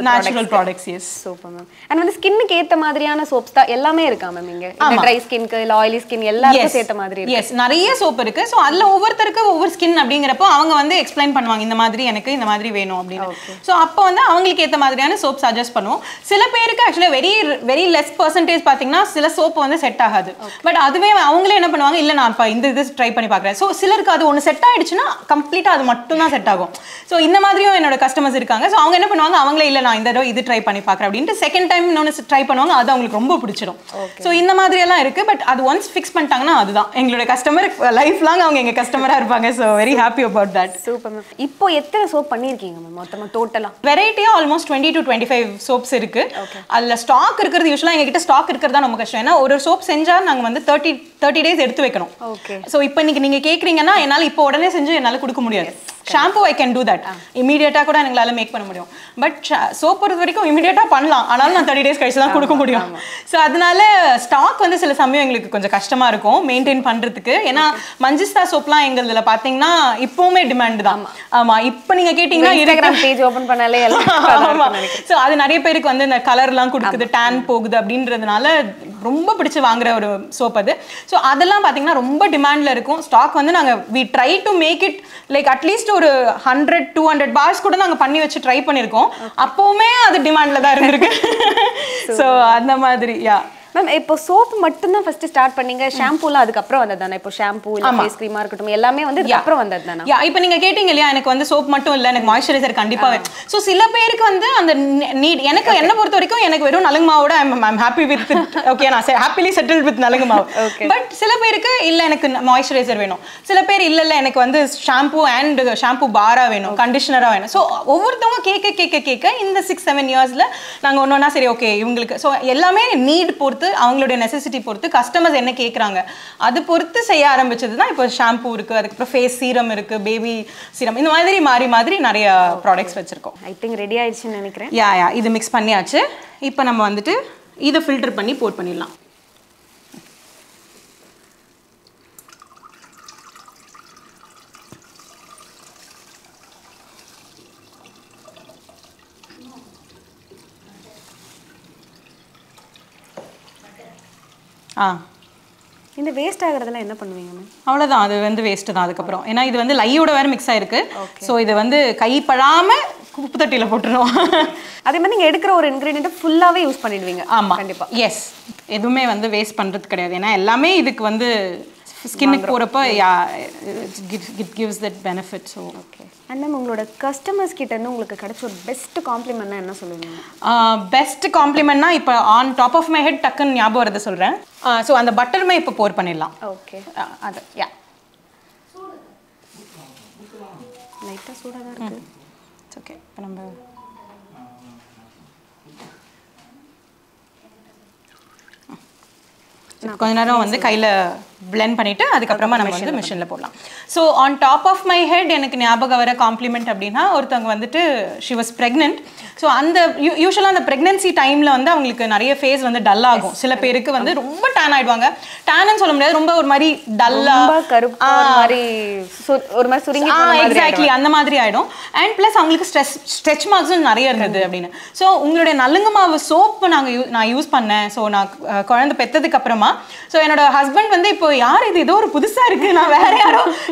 Speaker 2: natural products. Yes,
Speaker 3: super ma'am. And வந்து ஸ்கின்னுக்கு ஏற்ற மாதிரியான சோப்ஸ் தான் எல்லாமே இருக்கா மேம் இங்க? ட்ரை ஸ்கின்க்கு இல்ல ஆயிலி ஸ்கின் எல்லாருக்கும் ஏற்ற மாதிரி இருக்கு.
Speaker 2: எஸ், நிறைய சோப் இருக்கு. ஸோ அதுல ஒவ்வொருத்தருக்கு ஒவ்வொரு ஸ்கின் அப்படிங்கிறப்போ அவங்க வந்து எக்ஸ்பிளைன் பண்ணுவாங்க இந்த மாதிரி எனக்கு இந்த மாதிரி வேணும் அப்படின்னு. ஸோ அப்போ வந்து அவங்களுக்கு ஏற்ற மாதிரியான சோப் சஜஸ்ட் பண்ணுவோம். சில பேருக்கு ஆக்சுவலி வெரி லெஸ் பர்சன்டேஜ் பார்த்தீங்கன்னா சில சோப் வந்து செட் ஆகாது. பட் அதுவே அவங்களே என்ன பண்ணுவாங்க, இல்லை நான் இப்போ இந்த இது ட்ரை பண்ணி பார்க்குறேன். ஸோ சிலருக்கு அது ஒன்று செட் ஆயிடுச்சுன்னா கம்ப்ளீட்டாக அது மட்டும் தான் செட் ஆகும். ஸோ இந்த மாதிரியும் என்னோட கஸ்டமர்ஸ் இருக்காங்க. ஸோ அவங்க என்ன பண்ணுவாங்க, அவங்களே இல்லை நான் இந்த தடவை இது ட்ரை பண்ணி பார்க்குறேன் அப்படின்ட்டு செகண்ட் டைம் இன்னொன்று ட்ரை பண்ணுவாங்க. அது அவங்களுக்கு ரொம்ப பிடிச்சிடும். ஸோ இந்த மாதிரியெல்லாம் இருக்கு. பட் அது ஒன்ஸ் ஃபிக்ஸ் பண்ணிட்டாங்கன்னா அதுதான் எங்களோட கஸ்டமர் லைஃப் லாங் அவங்க எங்க கஸ்டமரா இருப்பாங்க. So very happy about that.
Speaker 3: Super ma'am. இப்போ எத்தனை சோப் பண்ணியிருக்கீங்க மேம் மொத்தமா டோட்டலா?
Speaker 2: வெரைட்டியா ஆல்மோஸ்ட் 20 to 25 சோப்ஸ் இருக்கு. அதுல ஸ்டாக் இருக்கிறது யூஸ்வலா எங்ககிட்ட ஸ்டாக் இருக்கிறதா ரொம்ப கஷ்டம். ஏன்னா ஒரு சோப் செஞ்சா நாங்க வந்து 30 டேஸ் எடுத்து வைக்கணும். ஸோ இப்போ நீங்க கேட்குறீங்கன்னா என்னால் இப்போ உடனே செஞ்சு என்னால் கொடுக்க முடியாது. Shampoo I can do that இமீடியட்டாக கூட எங்களால் மேக் பண்ண முடியும். பட் சோப் பொறுத்த வரைக்கும் இமீடியட்டாக பண்ணலாம், ஆனாலும் நான் 30 டேஸ் கழிச்சு தான் கொடுக்க முடியும். ஸோ அதனால ஸ்டாக் வந்து சில சமயம் எங்களுக்கு கொஞ்சம் கஷ்டமா இருக்கும் மெயின்டைன் பண்றதுக்கு. ஏன்னா மஞ்சிஸ்தா சோப்லாம் எங்களதுல பார்த்தீங்கன்னா இப்பவுமே டிமாண்ட் தான். ஆமா, இப்போ நீங்க கேட்டீங்கன்னா
Speaker 3: இன்ஸ்டாகிராம் பேஜ் ஓபன் பண்ணாலே எல்லாம்.
Speaker 2: ஸோ அது நிறைய பேருக்கு வந்து இந்த கலர்லாம் கொடுக்குது, டேன் போகுது அப்படின்றதுனால ரொம்ப பிடிச்சி வாங்குற ஒரு சோப் அது. ஸோ அதெல்லாம் பார்த்தீங்கன்னா ரொம்ப டிமாண்டில் இருக்கும். ஸ்டாக் வந்து நாங்கள் we try to make it like at least ஒரு 100-200 பார்ஸ் கூட நாங்கள் பண்ணி வச்சு ட்ரை பண்ணியிருக்கோம். அப்போவுமே அது டிமாண்டில் தான் இருந்திருக்கு. ஸோ அந்த மாதிரி
Speaker 3: மேம் இப்போ சோப் மட்டும் தான் ஃபர்ஸ்ட் ஸ்டார்ட் பண்ணீங்க, ஷாம்பூலாம் அதுக்கப்புறம் வந்தது தானே? இப்போ ஷாம்பூ இல்ல ஃபேஸ் க்ரீமா இருக்கட்டும் எல்லாமே வந்து அதுக்கப்புறம் வந்தது தானே?
Speaker 2: இப்போ நீங்க கேட்டீங்க இல்லையா, எனக்கு வந்து சோப் மட்டும் இல்ல, எனக்கு மாய்ஸ்சரைசர் கண்டிப்பா வேணும். ஸோ சில பேருக்கு வந்து அந்த நீட், எனக்கு என்ன பொறுத்த வரைக்கும் எனக்கு வெறும் நலுங்கு மாவோட ஐம் ஹாப்பி வித் ஓகே, நான் ஹாப்பிலி செட்டில் வித் நலுங்கு மாவு. பட் சில பேருக்கு இல்ல எனக்கு மாய்ஸ்சரைசர் வேணும், சில பேர் இல்ல எனக்கு வந்து ஷாம்பூ அண்ட் ஷாம்பூ பாரா வேணும், கண்டிஷனரா வேணும். ஸோ ஒவ்வொருத்தவங்க கேட்க இந்த 6-7 இயர்ஸ்ல நாங்க ஒன்னொன்னா சரி ஓகே இவங்களுக்கு ஸோ எல்லாமே நீட் பொறுத்து அவங்களுடைய நெசசிட்டி பொறுத்து கஸ்டமர்ஸ் என்ன கேட்குறாங்க அது பொறுத்து செய்ய ஆரம்பிச்சது தான். இப்போ ஷாம்பூ இருக்கு, அதுக்கப்புறம் ஃபேஸ் சீரம் இருக்கு, பேபி சீரம், இந்த மாதிரி மாறி நிறைய ப்ராடக்ட்ஸ் வச்சிருக்கோம்.
Speaker 3: ஐ திங்க் ரெடி ஆயிடுச்சுன்னு நினைக்கிறேன்.
Speaker 2: இது மிக்ஸ் பண்ணியாச்சு. இப்போ நம்ம வந்துட்டு இதை ஃபில்டர் பண்ணி போட் பண்ணிடலாம்.
Speaker 3: இந்த வேஸ்ட் ஆகிறதெல்லாம் என்ன பண்ணுவீங்க மேம்?
Speaker 2: அவ்வளோதான், அது வந்து வேஸ்ட்டு தான் அதுக்கப்புறம். ஏன்னா இது வந்து லையோட வேறு மிக்ஸ் ஆயிருக்கு. ஸோ இது வந்து கைப்படாமல் குப்பை தொட்டியில் போட்டுருவோம்.
Speaker 3: அதே மாதிரி நீங்கள் எடுக்கிற ஒரு இன்க்ரீடியண்ட்டை ஃபுல்லாகவே யூஸ் பண்ணிடுவீங்க?
Speaker 2: ஆமாம், கண்டிப்பாக. எஸ், எதுவுமே வந்து வேஸ்ட் பண்ணுறது கிடையாது. ஏன்னா எல்லாமே இதுக்கு வந்து ஸ்கின்னுக்கு போகிறப்ப it gives that benefit. So okay.
Speaker 3: And ma'am உங்களோட கஸ்டமர்ஸ் கிட்ட இருந்து உங்களுக்கு கிடைச்ச ஒரு பெஸ்ட் காம்ப்ளிமெண்ட்னா என்ன சொல்லுவீங்க?
Speaker 2: பெஸ்ட் காம்ப்ளிமெண்ட்னா இப்போ on top of my head டக்குன்னு ஞாபகம் வரது சொல்கிறேன். ஸோ அந்த பட்டருமே இப்போ போர் பண்ணிடலாம்.
Speaker 3: ஓகே,
Speaker 2: அது
Speaker 3: லைட்டாக சூடாக தான் இருக்குது.
Speaker 2: ஓகே, இப்போ நம்ம கொஞ்ச நேரம் வந்து கையில் பிளெண்ட் பண்ணிவிட்டு அதுக்கப்புறமா நம்ம வந்து மிஷினில் போடலாம். So on top of my head எனக்கு ஞாபகம் வர காம்ப்ளிமெண்ட் அப்படின்னா ஒருத்தவங்க வந்துட்டு ஷி வாஸ் ப்ரெக்னென்ட். ஸோ அந்த யூஸ்வலாக அந்த ப்ரெக்னன்சி டைமில் வந்து அவங்களுக்கு நிறைய ஃபேஸ் வந்து டல் ஆகும். சில பேருக்கு வந்து ரொம்ப டேன் ஆகிடுவாங்க. டேன்னு சொல்ல முடியாது, ரொம்ப ஒரு மாதிரி டல்லாக
Speaker 3: ஒரு மாதிரி சுருங்கி
Speaker 2: எக்ஸாக்ட்லி அந்த மாதிரி ஆகிடும். அண்ட் ப்ளஸ் அவங்களுக்கு ஸ்ட்ரெச் மார்க்ஸும் நிறைய இருந்தது அப்படின்னு. ஸோ உங்களுடைய நலுங்கு மாவு சோப்பு நான் யூஸ் பண்ணேன். ஸோ நான் குழந்தை பெற்றதுக்கு அப்புறமா ஸோ என்னோட ஹஸ்பண்ட் வந்து இப்போ யார் இது, ஏதோ ஒரு புதுசா இருக்கு, நான் வேற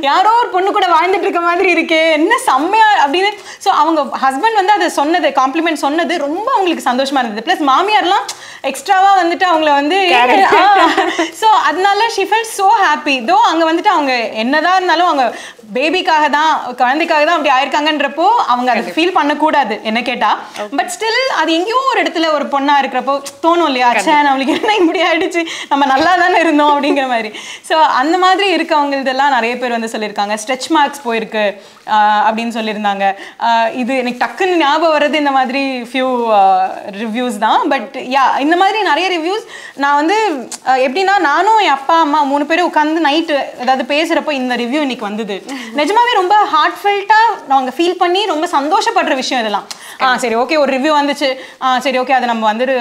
Speaker 2: யாரோ ஒரு பொண்ணு கூட வாழ்ந்துட்டு இருக்க மாதிரி இருக்கு, என்ன செம்மையா அப்படின்னு. ஸோ அவங்க ஹஸ்பண்ட் வந்து அதை சொன்னது, காம்ப்ளிமெண்ட் சொன்னது ரொம்ப அவங்களுக்கு சந்தோஷமா இருந்தது. ப்ளஸ் மாமியார்லாம் எக்ஸ்ட்ராவா வந்துட்டு அவங்கள வந்து ஸோ அதனால ஷி ஃபெல்ட் சோ ஹாப்பி. தோ அங்க வந்துட்டு அவங்க என்னதான் இருந்தாலும் அவங்க பேபிக்காக தான், குழந்தைக்காக தான் அப்படி ஆயிருக்காங்கன்றப்போ அவங்க அதுக்கு ஃபீல் பண்ணக்கூடாது என்ன கேட்டா. பட் ஸ்டில் அது எங்கேயோ ஒரு இடத்துல ஒரு பொண்ணா இருக்கிறப்போ தோணும் இல்லையா, சே நம்மளுக்கு என்ன இப்படி ஆயிடுச்சு, நம்ம நல்லா தானே இருந்தோம் அப்படிங்கிற மாதிரி. ஸோ அந்த மாதிரி இருக்கவங்க இதெல்லாம் நிறைய பேர் வந்து சொல்லியிருக்காங்க. ஸ்ட்ரெச் மார்க்ஸ் போயிருக்கு அப்படின்னு சொல்லியிருந்தாங்க. இது எனக்கு டக்குன்னு ஞாபகம் வர்றது இந்த மாதிரி ஃபியூ ரிவ்யூஸ் தான். பட் யா இந்த மாதிரி நிறைய ரிவ்யூஸ் நான் வந்து எப்படின்னா நானும் என் அப்பா அம்மா 3 பேரும் உட்காந்து நைட்டு ஏதாவது பேசுகிறப்போ இந்த ரிவ்யூ இன்னைக்கு வந்தது. நிஜமாவே ரொம்ப ஹார்ட்ஃபெல்ட்டாக நாங்கள் ஃபீல் பண்ணி ரொம்ப சந்தோஷப்படுற விஷயம் இதெல்லாம். சரி ஓகே ஒரு ரிவ்யூ வந்துச்சு, சரி ஓகே அதை நம்ம வந்துட்டு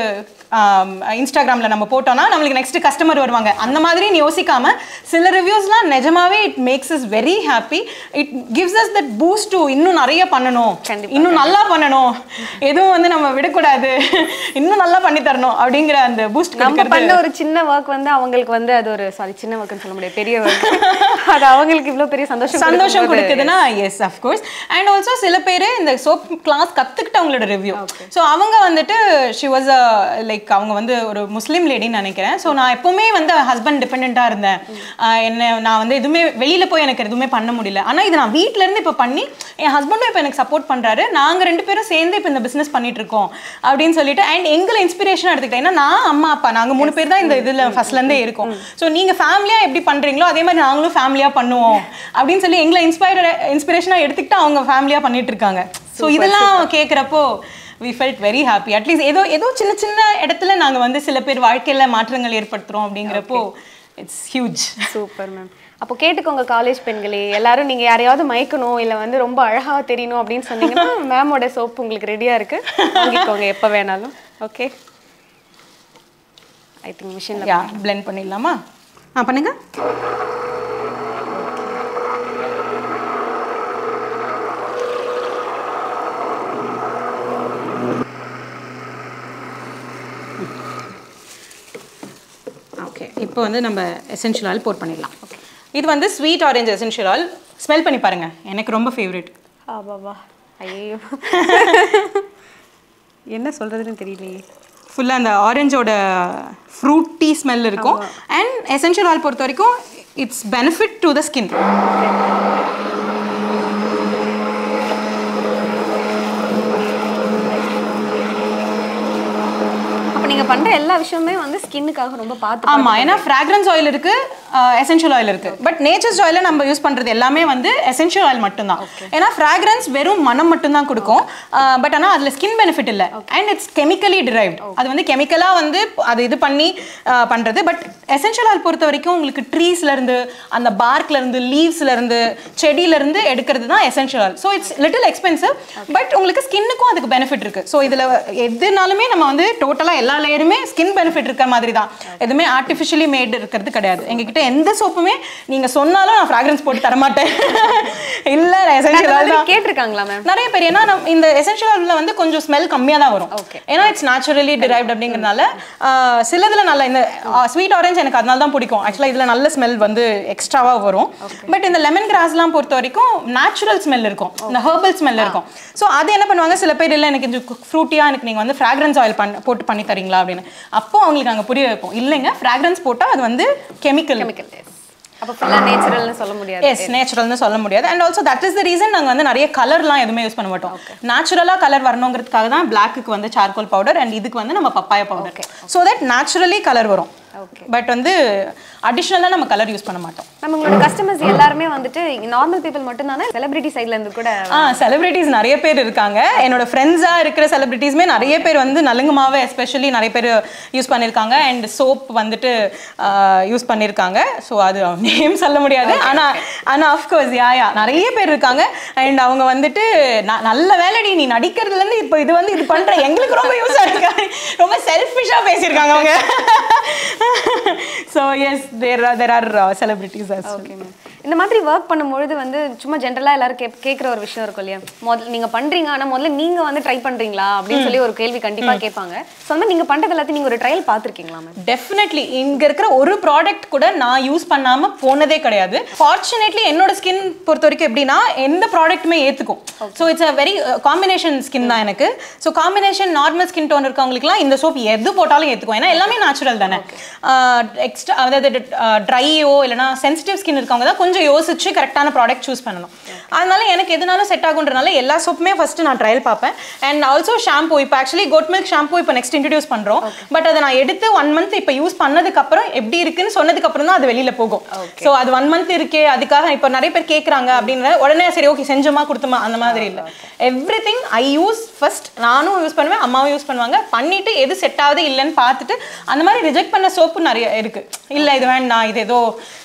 Speaker 2: இன்ஸ்டாகிராமில் நம்ம போட்டோம்னா நம்மளுக்கு நெக்ஸ்ட் கஸ்டமர் வருவாங்க அந்த மாதிரி யோசிக்காம சில ரிவ்யூஸ்லாம் நிஜமாவே it makes us very happy. It gives us that boost to இன்னும் நிறைய பண்ணணும், இன்னும் நல்லா பண்ணணும், எதுவும் வந்து நம்ம விடக்கூடாது, இன்னும் நல்லா பண்ணி தரணும் அப்படிங்கிற அந்த பூஸ்ட்.
Speaker 3: நம்ம பண்ண ஒரு சின்ன ஒர்க் வந்து அவங்களுக்கு வந்து அது ஒரு சின்ன ஒர்க்னு சொல்ல முடியாது, பெரிய ஒர்க். அது அவங்களுக்கு இவ்வளோ பெரிய சந்தோஷம்
Speaker 2: கொடுக்குதுன்னா எஸ் அஃப்கோர்ஸ். அண்ட் ஆல்சோ சில பேர் இந்த சோப் கிளாஸ் கற்றுக்கிட்டு அவங்களோட ரிவ்யூ. ஸோ அவங்க வந்துட்டு ஷி வாஸ் லைக் அவங்க வந்து ஒரு முஸ்லீம் லேடின்னு நினைக்கிறேன். ஸோ நான் எப்பவுமே வந்து ஹஸ்பண்ட் டிபெண்ட்டாக இருந்தேன். நான் வந்து எதுவுமே வெளியில் போய் எனக்கு எதுவுமே பண்ண முடியல. ஆனால் இது நான் வீட்டிலேருந்து இப்போ பண்ணி என் ஹஸ்பண்டும் இப்போ எனக்கு சப்போர்ட் பண்ணுறாரு. நாங்கள் 2 பேரும் சேர்ந்து இப்போ இந்த பிஸ்னஸ் பண்ணிட்டு இருக்கோம் அப்படின்னு சொல்லிட்டு. அண்ட் எங்களை இன்ஸ்பிரேஷனாக எடுத்துக்கிட்டேன். ஏன்னா நான் அம்மா அப்பா நாங்கள் 3 பேர் தான் இந்த இதில் ஃபர்ஸ்ட்லேருந்தே இருக்கோம். ஸோ நீங்கள் ஃபேமிலியாக எப்படி பண்ணுறீங்களோ அதே மாதிரி நாங்களும் ஃபேமிலியாக பண்ணுவோம் அப்படின்னு சொல்லி எங்களை இன்ஸ்பிரேஷனாக எடுத்துக்கிட்டு அவங்க ஃபேமிலியாக பண்ணிட்டு இருக்காங்க. ஸோ இதெல்லாம் கேட்குறப்போ we felt very happy. At least ஏதோ சின்ன சின்ன இடத்துல நாங்கள் வந்து சில பேர் வாழ்க்கையில் மாற்றங்கள் ஏற்படுத்துகிறோம் அப்படிங்கிறப்போ இட்ஸ் ஹியூஜ்.
Speaker 3: Super ma'am. அப்போ கேட்டுக்கோங்க காலேஜ் பெண்களே எல்லாரும், நீங்கள் யாரையாவது மயக்கணும் இல்லை வந்து ரொம்ப அழகாக தெரியணும் அப்படின்னு சொன்னீங்கன்னா மேமோட சோப்பு உங்களுக்கு ரெடியாக இருக்குது, வாங்கிக்கோங்க எப்போ வேணாலும். ஓகே ஐ திங்க் மிஷினில்
Speaker 2: பிளெண்ட் பண்ணிடலாமா? பண்ணுங்க. இப்போ வந்து நம்ம எசென்ஷியல் ஆயில் போட் பண்ணிடலாம். இது வந்து sweet orange essential oil. Smell பண்ணி பாருங்க, எனக்கு ரொம்ப ஃபேவரட்.
Speaker 3: ஆபாபா ஐயோ என்ன சொல்கிறதுன்னு தெரியலையே.
Speaker 2: ஃபுல்லாக அந்த ஆரஞ்சோட ஃப்ரூட்டி ஸ்மெல் இருக்கும். அண்ட் எசென்ஷியல் ஆயில் பொறுத்த வரைக்கும் it's benefit to the skin.
Speaker 3: நீங்கள் பண்ணுற எல்லா விஷயமே வந்து ஸ்கின்னுக்காக ரொம்ப பார்த்து.
Speaker 2: ஆமாம், ஏன்னா ஃப்ராக்ரன்ஸ் ஆயில் இருக்கு, எசென்ஷியல் ஆயில் இருக்கு. பட் நேச்சர்ஸ் ஆயில நம்ம யூஸ் பண்றது எல்லாமே வந்து எசென்ஷியல் ஆயில் மட்டும்தான். ஏன்னா ஃப்ராக்ரன்ஸ் வெறும் மனம் மட்டும்தான் கொடுக்கும். பட் ஆனால் அதில் ஸ்கின் பெனிஃபிட் இல்லை. And it's chemically derived. அது வந்து கெமிக்கலாக வந்து அது இது பண்ணி பண்ணுறது. பட் எசென்ஷியல் ஆயில் பொறுத்த வரைக்கும் உங்களுக்கு ட்ரீஸ்லேருந்து, அந்த பார்க்லேருந்து, லீவ்ஸ்லேருந்து, செடியிலேருந்து எடுக்கிறது தான் essential oil. So it's little expensive. But உங்களுக்கு ஸ்கின்னுக்கும் அதுக்கு பெனிஃபிட் இருக்கு. ஸோ இதில் எதுனாலுமே நம்ம வந்து டோட்டலாக எல்லா லேயருமே ஸ்கின் பெனிஃபிட் இருக்கிற மாதிரி தான். எதுவுமே ஆர்டிஃபிஷியலி மேட் இருக்கிறது கிடையாது. எங்ககிட்ட எந்த சோப்புமே நீங்க சொன்னாலும் நான் ஃப்ராக்ரன்ஸ் போட்டு தர மாட்டேன். இல்ல எசென்ஷியல் ஆயில் தான் கேட்டிருக்காங்களா மேம் நிறைய பேர். ஏன்னா இந்த எசென்ஷியல் ஆயில்ல வந்து கொஞ்சம் ஸ்மெல் கம்மியாக தான் வரும். ஏன்னா இட்ஸ் நேச்சுரலி டிரைவ்ட் அப்படிங்கிறதுனால. சிலதுல நல்ல இந்த ஸ்வீட் ஆரஞ்சு எனக்கு அதனால தான் பிடிக்கும். ஆக்சுவலாக இதில் நல்ல ஸ்மெல் வந்து எக்ஸ்ட்ராவாக வரும். பட் இந்த லெமன் கிராஸ்லாம் பொறுத்த வரைக்கும் நேச்சுரல் ஸ்மெல் இருக்கும், இந்த ஹெர்பல் ஸ்மெல் இருக்கும். ஸோ அது என்ன பண்ணுவாங்க சில பேர், இல்லை எனக்கு கொஞ்சம் ஃப்ரூட்டியாக எனக்கு நீங்கள் வந்து ஃப்ராக்ரன்ஸ் ஆயில் போட்டு பண்ணி தரீங்களா அப்படின்னு. அப்போ அவங்களுக்கு நாங்கள் புரிய வைப்போம், இல்லைங்க ஃப்ராக்ரன்ஸ் போட்டால் அது வந்து கெமிக்கல்.
Speaker 3: அப்போ ஃபுல்லாக நேச்சுரல்னு சொல்ல முடியாது.
Speaker 2: எஸ், நேச்சுரல்னு சொல்ல முடியாது. And also that is the reason நாங்கள் வந்து நிறைய கலர்லாம் எதுவுமே யூஸ் பண்ண மாட்டோம். நேச்சுரலாக கலர் வரணுங்கிறதுக்காக தான் பிளாக்குக்கு வந்து சார்கோல் பவுடர், அண்ட் இதுக்கு வந்து நம்ம papaya powder. So that naturally colour வரும். பட் வந்து அடிஷ்னலாக நம்ம கலர் யூஸ் பண்ண மாட்டோம்.
Speaker 3: நம்ம உங்களோட கஸ்டமர்ஸ் எல்லாருமே வந்துட்டு நார்மல் பீப்புள் மட்டும் தானே, செலிபிரிட்டி சைட்ல இருந்து கூட?
Speaker 2: செலிபிரிட்டிஸ் நிறைய பேர் இருக்காங்க. என்னோட ஃப்ரெண்ட்ஸாக இருக்கிற செலிபிரிட்டிஸ்மே நிறைய பேர் வந்து நலுங்குமாவை எஸ்பெஷலி நிறைய பேர் யூஸ் பண்ணியிருக்காங்க. அண்ட் சோப் வந்துட்டு யூஸ் பண்ணியிருக்காங்க. ஸோ அது நேம் சொல்ல முடியாது. ஆனால் அஃப்கோர்ஸ் யா நிறைய பேர் இருக்காங்க. அண்ட் அவங்க வந்துட்டு நல்ல வேலைடி நீ நடிக்கிறதுலேருந்து இப்போ இது வந்து இது பண்ணுற எங்களுக்கு ரொம்ப யூஸாக இருக்காங்க. ரொம்ப செல்ஃபிஷாக பேசியிருக்காங்க அவங்க. So yes there are celebrities as well.
Speaker 3: Okay ma'am. இந்த மாதிரி ஒர்க் பண்ணும்பொழுது வந்து சும்மா ஜென்ரலாக எல்லாரும் கேட்குற ஒரு விஷயம் இருக்கும் இல்லையா, முதல்ல நீங்கள் பண்ணுறீங்க ஆனால் முதல்ல நீங்கள் வந்து ட்ரை பண்ணுறீங்களா அப்படின்னு சொல்லி ஒரு கேள்வி கண்டிப்பாக கேட்பாங்க. ஸோ வந்து நீங்கள் பண்ணுறது எல்லாத்தையும் நீங்கள் ஒரு ட்ரையல் பார்த்துருக்கீங்களா மேம்?
Speaker 2: டெஃபினெட்லி இங்கே இருக்கிற ஒரு ப்ராடக்ட் கூட நான் யூஸ் பண்ணாமல் போனதே கிடையாது. ஃபார்ச்சுனேட்லி என்னோட ஸ்கின் பொறுத்த வரைக்கும் எப்படின்னா எந்த ப்ராடக்ட்டுமே ஏற்றுக்கும். So it's a very combination skin தான் எனக்கு. So combination normal skin tone இருக்கவங்களுக்குலாம் இந்த சோப் எது போட்டாலும் ஏற்றுக்கும். ஏன்னா எல்லாமே நேச்சுரல் தானே. எக்ஸ்ட்ரா அதாவது ட்ரையோ இல்லைனா சென்சிட்டிவ் ஸ்கின் இருக்கவங்க தான் கொஞ்சம் யோசிச்சு கரெக்டான ப்ராடக்ட் சூஸ் பண்ணணும். அதனால எனக்கு எதுனாலும் செட் ஆகுன்றனால எல்லா சோப்புமே ஃபர்ஸ்ட் நான் ட்ரையல் பார்ப்பேன். அண்ட் ஆல்சோ ஷாம்பூ, இப்போ ஆக்சுவலி கோட் மில்க் ஷாம்பூ இப்போ நெக்ஸ்ட் இன்ட்ரடியூஸ் பண்ணுறோம். பட் அதை நான் எடுத்து 1 month இப்போ யூஸ் பண்ணதுக்கப்புறம் எப்படி இருக்குன்னு சொன்னதுக்கப்புறம் தான் அது வெளியில் போகும். ஸோ அது 1 month இருக்கே, அதுக்காக இப்போ நிறைய பேர் கேட்குறாங்க அப்படின்ற உடனே சரி ஓகே செஞ்சோமா கொடுத்தோமா அந்த மாதிரி இல்லை. Every thing I use first. நானும் யூஸ் பண்ணுவேன், அம்மாவும் யூஸ் பண்ணுவாங்க. பண்ணிட்டு எது செட் ஆகுது இல்லைன்னு பார்த்துட்டு அந்த மாதிரி ரிஜெக்ட் பண்ண சோப்பு நிறைய இருக்கு. இல்லை இது வேண்டாம், இது ஏதோ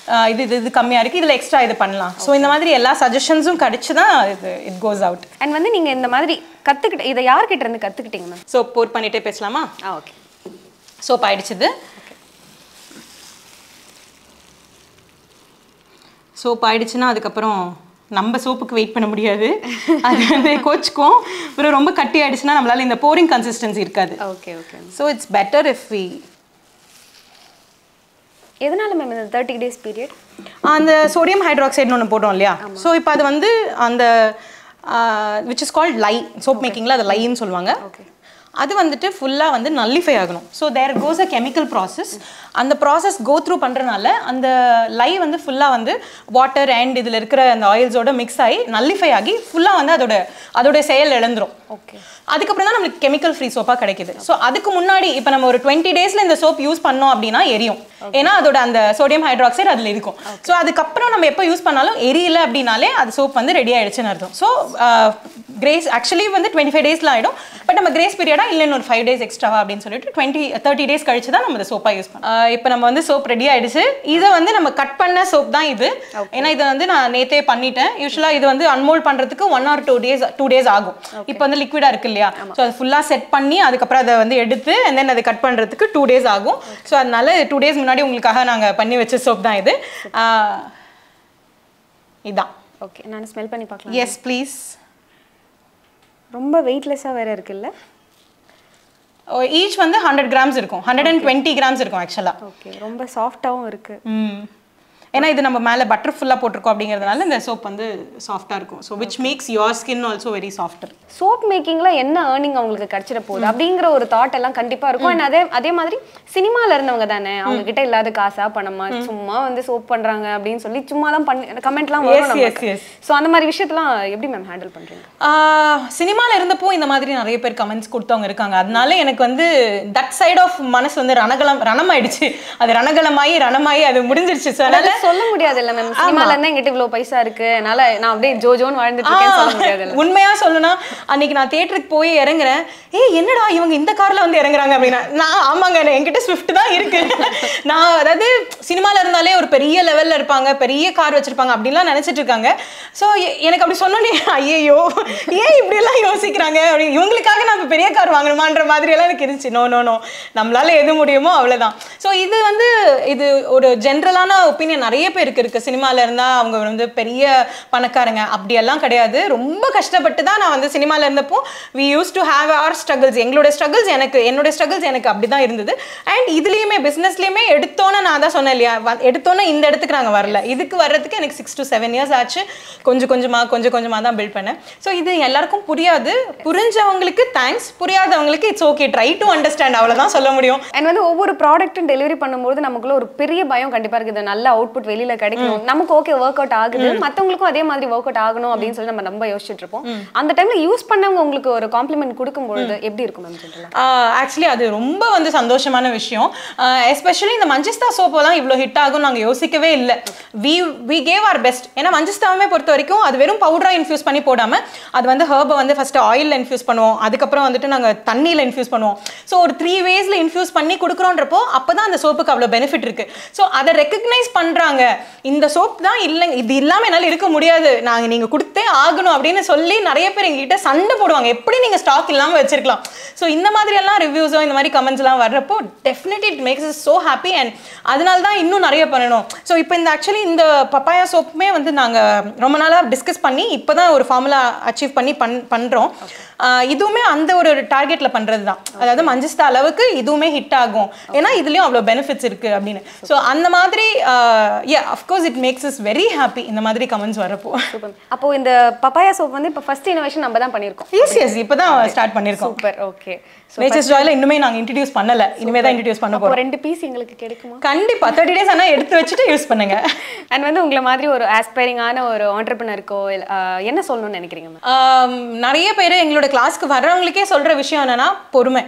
Speaker 2: இது கம்மியாக இருக்குது, இதில் எக்ஸ்ட்ரா இது பண்ணலாம். ஸோ இந்த மாதிரி எல்லா சஜஷன்ஸும் கிடச்சி தான் இட் கோஸ் அவுட்.
Speaker 3: அண்ட் வந்து நீங்கள் இந்த மாதிரி கற்றுக்கிட்ட இதை யார்கிட்ட இருந்து கற்றுக்கிட்டீங்க மேம்?
Speaker 2: சோப் போர் பண்ணிகிட்டே பேசலாமா?
Speaker 3: ஓகே.
Speaker 2: சோப் ஆயிடுச்சுது. சோப் ஆயிடுச்சுன்னா அதுக்கப்புறம் நம்ம சோப்புக்கு வெயிட் பண்ண முடியாது. அது வந்து கோச்சுக்கும். அப்புறம் ரொம்ப கட்டி ஆயிடுச்சுன்னா நம்மளால இந்த போரிங் கன்சிஸ்டன்சி இருக்காது.
Speaker 3: Okay okay.
Speaker 2: So it's better if we.
Speaker 3: எதனால மேம் இந்த 30 days பீரியட்?
Speaker 2: அந்த சோடியம் ஹைட்ராக்சைடுன்னு ஒன்று போட்டோம் இல்லையா? ஸோ இப்போ அது வந்து அந்த which is called lye. Soap மேக்கிங்கில் அது லைன்னு சொல்லுவாங்க. அது வந்துட்டு ஃபுல்லாக வந்து நல்லிஃபை ஆகணும். So there goes a chemical process. அந்த ப்ராசஸ் கோ த்ரூ பண்ணுறனால அந்த லை வந்து ஃபுல்லாக வந்து வாட்டர் அண்ட் இதில் இருக்கிற அந்த ஆயில்ஸோட மிக்ஸ் ஆகி நல்லிஃபை ஆகி ஃபுல்லாக வந்து அதோட செயல் இழந்துரும்.
Speaker 3: ஓகே.
Speaker 2: அதுக்கப்புறம் தான் நம்மளுக்கு கெமிக்கல் ஃப்ரீ சோப்பாக கிடைக்குது. ஸோ அதுக்கு முன்னாடி இப்போ நம்ம ஒரு 20 daysல இந்த சோப் யூஸ் பண்ணோம் அப்படின்னா எரியும். ஏன்னா அதோட அந்த சோடியம் ஹைட்ராக்சைடு அதில் இருக்கும். ஸோ அதுக்கப்புறம் நம்ம எப்போ யூஸ் பண்ணாலும் எரியல அப்படின்னாலே அது சோப் வந்து ரெடி ஆயிடுச்சுன்னு அர்த்தம். ஸோ கிரேஸ் ஆக்சுவலி வந்து 25 daysல ஆகிடும். பட் நம்ம கிரேஸ் பீரியடாக இல்லைன்னு ஒரு 5 days எக்ஸ்ட்ராவா அப்படின்னு சொல்லிட்டு 30 days கழிச்சு தான் நம்ம இந்த சோப்பாக யூஸ் பண்ணோம். இப்போ நம்ம வந்து சோப் ரெடி ஆயிடுச்சு. இதை வந்து நம்ம கட் பண்ண சோப் தான் இது. ஏன்னா இதை வந்து நான் நேத்தே பண்ணிட்டேன். யூஸ்வலாக இது வந்து அன்மோல்ட் பண்ணுறதுக்கு 1 or 2 days ஆகும். இப்போ வந்து லிக்விடா இருக்கு இல்லையா? ஸோ அது ஃபுல்லாக செட் பண்ணி அதுக்கப்புறம் அதை வந்து எடுத்து and then அதை கட் பண்ணுறதுக்கு 2 days ஆகும். ஸோ அதனால 2 days முன்னாடி உங்களுக்காக நாங்கள் பண்ணி வச்ச சோப் தான் இது. இதான்.
Speaker 3: ஓகே, நான் ஸ்மெல் பண்ணி பார்க்கலாம்.
Speaker 2: Yes please.
Speaker 3: ரொம்ப வெயிட்லெஸ்ஸாக வேற இருக்குல்ல?
Speaker 2: ஈச் வந்து 100 grams இருக்கும். 120 grams இருக்கும் ஆக்சுவலாக.
Speaker 3: ஓகே, ரொம்ப சாஃப்டாகவும் இருக்கு.
Speaker 2: ஏன்னா இது நம்ம மேலே பட்டர் ஃபுல்லாக போட்டிருக்கோம் அப்படிங்கிறதுனால இந்த சோப் வந்து சாஃப்டாக இருக்கும். So which makes your skin also very softer.
Speaker 3: Soap மேக்கிங்ல என்ன ஏர்னிங் அவங்களுக்கு கிடைச்சிட போகுது அப்படிங்கிற ஒரு தாட் எல்லாம் கண்டிப்பா இருக்கும். அண்ட் அதே மாதிரி சினிமால இருந்தவங்க தானே, அவங்க கிட்ட இல்லாத காசா பணமா சும்மா வந்து சோப் பண்றாங்க அப்படின்னு சொல்லி சும்மா தான் கமெண்ட்லாம் வரும் நமக்கு. ஸோ அந்த மாதிரி விஷயத்தெல்லாம் எப்படி மேம் ஹேண்டில் பண்றீங்க?
Speaker 2: சினிமால இருந்தப்போ இந்த மாதிரி நிறைய பேர் கமெண்ட்ஸ் கொடுத்தவங்க இருக்காங்க. அதனால எனக்கு வந்து தட் சைட் ஆஃப் மனசு வந்து ரணமாயிடுச்சு. அது ரணமாயி அது முடிஞ்சிருச்சு. ஸோ அதனால
Speaker 3: சொல்ல முடியாது இல்ல மேம், சினிமால இருந்தா என்கிட்ட இவ்வளவு பைசா இருக்கு, அதனால நான் அப்படியே ஜோஜோன்னு வாழ்ந்துட்டு இருக்கேன்னு சொல்ல முடியாது.
Speaker 2: உண்மையா சொல்லணும்னா அன்னைக்கு நான் தியேட்டருக்கு போய் இறங்குறேன். என்னடா இவங்க இந்த கார்ல வந்து இறங்குறாங்க அப்படின்னா, நான் ஆமாங்க என்கிட்ட ஸ்விஃப்ட் தான் இருக்கு. நான் அதாவது சினிமால இருந்தாலே ஒரு பெரிய லெவல்ல இருப்பாங்க, பெரிய கார் வச்சிருப்பாங்க அப்படின்லாம் நினைச்சிட்டு இருக்காங்க. ஸோ எனக்கு அப்படி சொன்னோன்னே ஐயோ ஏன் இப்படி எல்லாம் யோசிக்கிறாங்க அப்படின்னு, இவங்களுக்காக நான் பெரிய கார் வாங்கணுமான்ற மாதிரி எல்லாம் எனக்கு இருந்துச்சு. நோ நம்மளால எது முடியுமோ அவ்வளவுதான். ஸோ இது வந்து இது ஒரு ஜென்ரலான ஒப்பீனியன் நிறைய பேருக்கு இருக்கு. சினிமால இருந்தா அவங்க வந்து பெரிய பணக்காரங்க அப்படியெல்லாம் கிடையாது. ரொம்ப கஷ்டப்பட்டு தான் நான் வந்து சினிமால இருந்தப்போ we used to have our struggles. என்னோட ஸ்ட்ரகிள்ஸ் எனக்கு அப்படிதான் இருந்தது. அண்ட் இதுலயுமே பிசினஸ்லயுமே எடுத்தோன்னே நான் தான் சொன்னேன் இல்லையா, எடுத்தோன்னே இந்த இடத்துக்கு நாங்கள் வரல. இதுக்கு வர்றதுக்கு எனக்கு 6 to 7 years ஆச்சு. கொஞ்சம் கொஞ்சமா தான் பில்ட் பண்ணேன். ஸோ இது எல்லாருக்கும் புரியாது. புரிஞ்சவங்களுக்கு தேங்க்ஸ், புரியாதவங்களுக்கு it's okay, try to understand, அவ்வளோதான் சொல்ல முடியும்.
Speaker 3: அண்ட் வந்து ஒவ்வொரு ப்ராடக்ட்டும் டெலிவரி பண்ணும்போது நமக்குள்ள ஒரு பெரிய பயம் கண்டிப்பா இருக்குது. நல்ல அவுட்புட் வெளியில கிடைக்கணும், நமக்கு ஓகே ஒர்க் அவுட் ஆகுது, மற்றவங்களுக்கும் அதே மாதிரி ஒர்க் அவுட் ஆகணும் அப்படின்னு சொல்லி நம்ம ரொம்ப யோசிச்சுட்டு இருப்போம். அந்த டைம்ல யூஸ் பண்ணவங்க உங்களுக்கு ஒரு காம்ப்ளிமெண்ட் கொடுக்கும்போது எப்படி இருக்கும் மேம்?
Speaker 2: ஆக்சுவலி அது ரொம்ப வந்து சந்தோஷமான விஷயம். எஸ்பெஷலி இந்த மஞ்சிஸ்தா சோப்பெல்லாம் இவ்வளோ ஹிட் ஆகும் நாங்கள் யோசிக்கவே இல்லை. We gave our best. ஏன்னா மஞ்சிஸ்தாவே பொறுத்த வரைக்கும் அது வெறும் பவுடரா இன்ஃபியூஸ் பண்ணி போடாம அது வந்து ஹர்பை வந்து ஃபர்ஸ்ட் ஆயிலில் இன்ஃபியூஸ் பண்ணுவோம், அதுக்கப்புறம் வந்துட்டு நாங்கள் தண்ணியில் இன்ஃபியூஸ் பண்ணுவோம். ஸோ ஒரு 3 waysல இன்ஃபியூஸ் பண்ணி கொடுக்குறோன்றப்போ அப்போ தான் அந்த சோப்புக்கு அவ்வளோ பெனிஃபிட் இருக்கு. ஸோ அதை ரெக்கக்னைஸ் பண்ணுறாங்க. இந்த சோப் தான் இல்லைங்க, இது இல்லாமல் என்னால் இருக்க முடியாது, நீங்கள் கொடுத்தே ஆகணும் அப்படின்னு சொல்லி நிறைய பேர் எங்ககிட்ட சண்டை போடுவாங்க, எப்படி நீங்கள் ஸ்டாக் இல்லாமல் வச்சிருக்கலாம். ஸோ இந்த மாதிரி எல்லாம் ரிவ்யூஸோ இந்த மாதிரி கமெண்ட்ஸ்லாம் வர்றப்போ definitely it makes is so happy. And அதனால தான் இன்னும் நிறைய பண்ணணும். ஸோ இப்போ இந்த ஆக்சுவலி இந்த பப்பாயா சோப்புமே வந்து நாங்கள் ரொம்ப நாளாக டிஸ்கஸ் பண்ணி இப்போ தான் ஒரு ஃபார்முலா அச்சீவ் பண்ணி பண்ணுறோம். இதுவுமே அந்த ஒரு டார்கெட்ல பண்றது தான். அதாவது மஞ்சஸ்தா அளவுக்கு இதுவுமே ஹிட் ஆகும், ஏன்னா இதுலயும் அவ்வளோ பெனிஃபிட்ஸ் இருக்கு அப்படின்னு. ஸோ அந்த மாதிரி of course it makes is very happy இந்த மாதிரி கமெண்ட்ஸ் வரப்போ.
Speaker 3: அப்போ இந்த பப்பாயா சோப் வந்து இப்போ ஃபர்ஸ்ட் இனோவேஷன் நம்ம தான் பண்ணியிருக்கோம்.
Speaker 2: எஸ் இப்போ தான் ஸ்டார்ட் பண்ணியிருக்கோம்.
Speaker 3: சூப்பர். ஓகே.
Speaker 2: நேச்சர்ஸ் ஜாய்ல இன்னுமே நாங்கள் இன்ட்ரடியூஸ் பண்ணல, இனிமே தான் இன்ட்ரடியூஸ் பண்ண போறோம்.
Speaker 3: 2 பீஸ் எங்களுக்கு கிடைக்குமா?
Speaker 2: கண்டிப்பா 30 days ஆனால் எடுத்து வச்சுட்டு யூஸ் பண்ணுங்க.
Speaker 3: அண்ட் வந்து உங்களை மாதிரி ஒரு ஆஸ்பைரிங்கான ஒரு ஆண்டர்பிரினருக்கோ என்ன சொல்லணும்னு நினைக்கிறீங்க?
Speaker 2: நிறைய பேர் எங்களோட கிளாஸ்க்கு வர்றவங்களுக்கே சொல்ற விஷயம் என்னன்னா பொறுமை.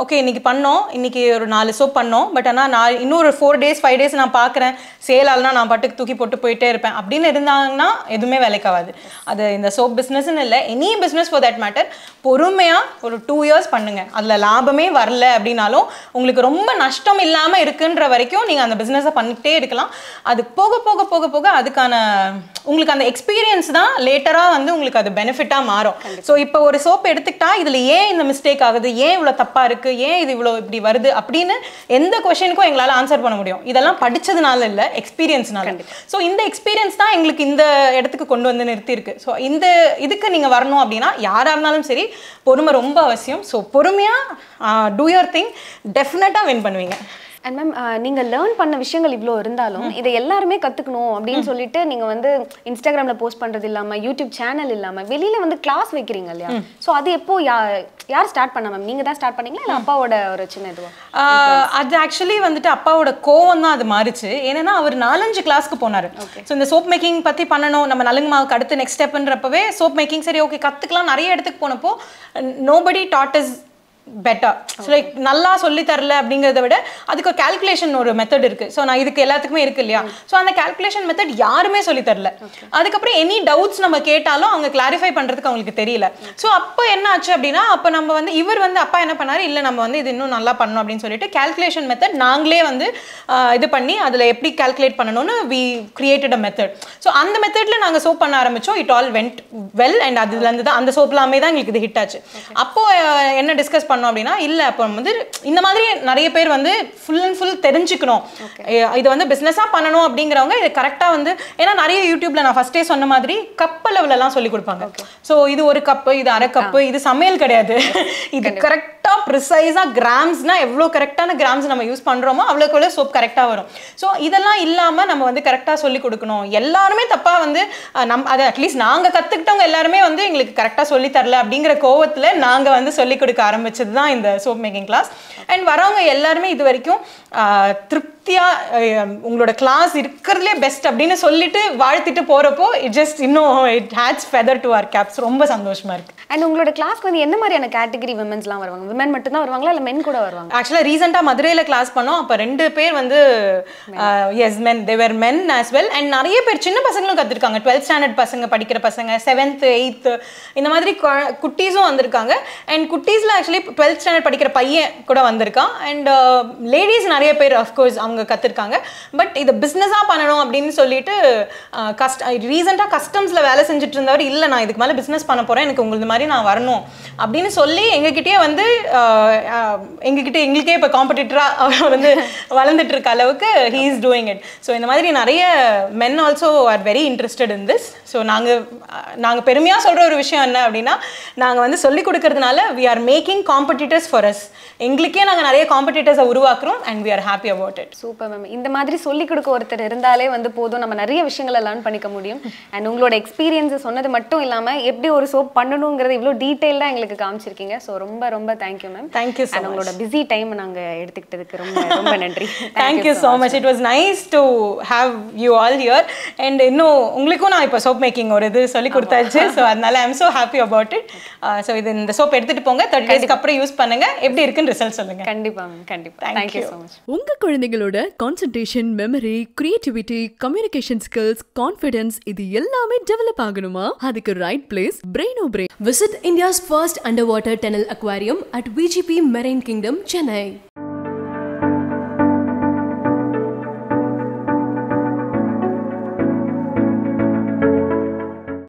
Speaker 2: ஓகே இன்னைக்கு பண்ணோம், இன்னைக்கு ஒரு 4 சோப் பண்ணோம், பட் ஆனால் நான் இன்னொரு 4 days 5 days நான் பார்க்குறேன், சேல் ஆகலனா நான் பாட்டுக்கு தூக்கி போட்டு போயிட்டே இருப்பேன் அப்படின்னு இருந்தாங்கன்னா எதுவுமே வேலைக்காகாது. அது இந்த சோப் பிஸ்னஸ்ன்னு இல்லை, any business for that matter, பொறுமையாக ஒரு 2 years பண்ணுங்க. அதில் லாபமே வரல அப்படின்னாலும் உங்களுக்கு ரொம்ப நஷ்டம் இல்லாமல் இருக்குன்ற வரைக்கும் நீங்கள் அந்த பிஸ்னஸை பண்ணிகிட்டே இருக்கலாம். அது போக போக போக போக அதுக்கான உங்களுக்கு அந்த எக்ஸ்பீரியன்ஸ் தான் லேட்டராக வந்து உங்களுக்கு அது பெனிஃபிட்டாக மாறும். ஸோ இப்போ ஒரு சோப் எடுத்துக்கிட்டா இதில் ஏன் இந்த மிஸ்டேக் ஆகுது, ஏன் இவ்வளோ தப்பா இருக்கு, ஏன் இது இவ்வளோ இப்படி வருது அப்படின்னு எந்த கொஸ்டினுக்கும் எங்களால் ஆன்சர் பண்ண முடியும். இதெல்லாம் படிச்சதுனால இல்லை, எக்ஸ்பீரியன்ஸ்னால. ஸோ இந்த எக்ஸ்பீரியன்ஸ் தான் எங்களுக்கு இந்த இடத்துக்கு கொண்டு வந்து நிறுத்தி இருக்கு. ஸோ இந்த இதுக்கு நீங்க வரணும் அப்படின்னா யாரா இருந்தாலும் சரி பொறுமை ரொம்ப அவசியம். ஸோ பொறுமையா டூ யுவர் திங், டெஃபினட்டா வின் பண்ணுவீங்க.
Speaker 3: அண்ட் மேம் நீங்கள் லேர்ன் பண்ண விஷயங்கள் இவ்வளோ இருந்தாலும் இதை எல்லாருமே கற்றுக்கணும் அப்படின்னு சொல்லிட்டு நீங்கள் வந்து இன்ஸ்டாகிராமில் போஸ்ட் பண்ணுறது இல்லாமல், யூடியூப் சேனல் இல்லாமல் வெளியில் வந்து கிளாஸ் வைக்கிறீங்க இல்லையா? ஸோ அது எப்போ யார் ஸ்டார்ட் பண்ண மேம்? நீங்கள் தான் ஸ்டார்ட் பண்ணீங்களா இல்லை அப்பாவோட ஒரு சின்ன இதுவா?
Speaker 2: அது ஆக்சுவலி வந்துட்டு அப்பாவோட கோவம் தான் அது மாறிச்சு. ஏன்னா அவர் 4-5 கிளாஸ்க்கு போனார். ஸோ இந்த சோப் மேக்கிங் பற்றி பண்ணணும், நம்ம நலுங்கு மாவுக்கு அடுத்து நெக்ஸ்ட் ஸ்டெப்ன்றப்பவே சோப் மேக்கிங் சரி ஓகே கற்றுக்கலாம், நிறைய இடத்துக்கு போனப்போ nobody dot is better. Like நல்லா சொல்லி தரல அப்படிங்கிறத விட அதுக்கு ஒரு கால்குலேஷன் ஒரு மெத்தட் இருக்கு. ஸோ நான் இதுக்கு எல்லாத்துக்குமே இருக்கு இல்லையா? ஸோ அந்த கால்குலேஷன் மெத்தட் யாருமே சொல்லி தரல. அதுக்கப்புறம் எனி டவுட்ஸ் நம்ம கேட்டாலும் அவங்க கிளாரிஃபை பண்றதுக்கு அவங்களுக்கு தெரியல. ஸோ அப்போ என்ன ஆச்சு அப்படின்னா, அப்போ நம்ம வந்து இவர் வந்து அப்பா என்ன பண்ணாரு, இல்லை நம்ம வந்து இது இன்னும் நல்லா பண்ணணும் அப்படின்னு சொல்லிட்டு கால்குலேஷன் மெத்தட் நாங்களே வந்து இது பண்ணி அதில் எப்படி கால்குலேட் பண்ணணும்னு வி கிரியேட்டட் அ மெத்தட். ஸோ அந்த மெத்தட்ல நாங்கள் சோப் பண்ண ஆரம்பிச்சோம். It all went well. And அதுலேருந்து தான் அந்த சோப்லாமே தான் எங்களுக்கு இது ஹிட் ஆச்சு. அப்போ என்ன டிஸ்கஸ் பண்ணோம் அப்படின்னா, இல்ல அப்ப வந்து இந்த மாதிரி நிறைய பேர் வந்து ஃபுல் அண்ட் ஃபுல் தெரிஞ்சுக்கணும், இது வந்து பிசினஸா பண்ணணும் அப்படிங்கிறவங்க இது கரெக்டா வந்து, ஏன்னா நிறைய யூடியூப்ல நான் ஃபர்ஸ்டே சொன்ன மாதிரி கப் அளவுல எல்லாம் சொல்லி கொடுப்பாங்க. ஸோ இது ஒரு கப்பு, இது அரை கப்பு, இது சமையல் கிடையாது. இது கரெக்டா ப்ரிசைஸா கிராம்ஸ்னா எவ்வளோ கரெக்டான கிராம்ஸ் நம்ம யூஸ் பண்றோமோ அவ்வளோக்கு எவ்வளோ சோப் கரெக்டா வரும். ஸோ இதெல்லாம் இல்லாம நம்ம வந்து கரெக்டா சொல்லி கொடுக்கணும். எல்லாருமே தப்பா வந்து அதை அட்லீஸ்ட் நாங்க கத்துக்கிட்டவங்க எல்லாருமே வந்து எங்களுக்கு கரெக்டா சொல்லி தரல அப்படிங்கிற கோவத்துல நாங்க வந்து சொல்லி கொடுக்க ஆரம்பிச்சது தான் இந்த சோப் மேக்கிங் கிளாஸ். அண்ட் வரவங்க எல்லாருமே இது வரைக்கும் திருப்தியா உங்களோட கிளாஸ் இருக்கிறதுலே பெஸ்ட் அப்படின்னு சொல்லிட்டு வாழ்த்திட்டு போறப்போ இட் ஜஸ்ட் இன்னும் it adds feather to our caps. ரொம்ப சந்தோஷமா இருக்கு.
Speaker 3: அண்ட் உங்களோட கிளாஸ்க்கு வந்து என்ன மாதிரியான கேட்டகரி விமென்ஸ்லாம் வருவாங்க? விமன் மட்டும் தான் வருவாங்களா இல்லை மென் கூட வருவாங்க?
Speaker 2: ஆக்சுவலாக ரீசெண்டாக மதுரையில் கிளாஸ் பண்ணோம். அப்போ 2 பேர் வந்து yes men, they were men as well. And நிறைய பேர் சின்ன பசங்களும் கற்றுருக்காங்க. 12th ஸ்டாண்டர்ட் பசங்க படிக்கிற பசங்க, 7th 8th இந்த மாதிரி குட்டீஸும் வந்திருக்காங்க. அண்ட் குட்டீஸில் ஆக்சுவலி 12th ஸ்டாண்டர்ட் படிக்கிற பையன் கூட வந்திருக்கான். அண்ட் லேடிஸ் நிறைய பேர் அஃப்கோர்ஸ் அவங்க கற்றுருக்காங்க. பட் இதை பிஸ்னஸாக பண்ணணும் அப்படின்னு சொல்லிட்டு ரீசெண்டாக கஸ்டம்ஸில் வேலை செஞ்சுட்டு இருந்தவர், இல்லை நான் இதுக்கு மேலே பிஸ்னஸ் பண்ண போகிறேன், எனக்கு உங்களுக்கு மாதிரி நான் வரணும் அப்படின்னு சொல்லி எங்ககிட்டயே வந்து எங்களுக்கே இப்போ காம்படிட்டராக வந்து வளர்ந்துட்டு இருக்க அளவுக்கு he is doing it. So இந்த மாதிரி நிறைய men also are very interested in this. So நாங்கள் பெருமையாக சொல்கிற ஒரு விஷயம் என்ன அப்படின்னா, நாங்கள் வந்து சொல்லிக் கொடுக்கறதுனால we are making competitors for us. எங்களுக்கே நாங்கள் நிறைய காம்படிட்டர்ஸை உருவாக்குறோம் and we are happy about it.
Speaker 3: Super ma'am. இந்த மாதிரி சொல்லிக் கொடுக்க ஒருத்தர் இருந்தாலே வந்து போதும், நம்ம நிறைய விஷயங்களை லேர்ன் பண்ணிக்க முடியும். அண்ட் உங்களோட எக்ஸ்பீரியன்ஸ் சொன்னது மட்டும் இல்லாமல் எப்படி ஒரு சோப் பண்ணணுங்கிறது இவ்வளோ டீட்டெயிலாக எங்களுக்கு காமிச்சிருக்கீங்க. ஸோ ரொம்ப ரொம்ப தேங்க்யூ மேம்.
Speaker 2: தேங்க்யூ.
Speaker 3: அண்ட் உங்களோட பிஸி டைம் நாங்கள் எடுத்துக்கிட்டதுக்கு ரொம்ப ரொம்ப நன்றி.
Speaker 2: Thank you so much. It was nice to have you all here. And இன்னும் உங்களுக்கும் நான் இப்போ சோப் மேக்கிங் ஒரு இது சொல்லி கொடுத்தாச்சு. ஸோ அதனால I am so happy about it. So இது இந்த சோப் எடுத்துகிட்டு போங்க, 30 டேஸ்க்கு அப்புறம் யூஸ் பண்ணுங்க, எப்படி இருக்குன்னு ரிசல்ட் சொல்லுங்க.
Speaker 3: கண்டிப்பா மேம், கண்டிப்பா. Thank you so much.
Speaker 1: உங்க குழந்தைகளோட concentration, memory, creativity, communication skills, confidence இது எல்லாமே டெவலப் ஆகணுமா? அதுக்கு right place Braino Brain.
Speaker 4: Visit India's first underwater tunnel aquarium at VGP Marine Kingdom, Chennai.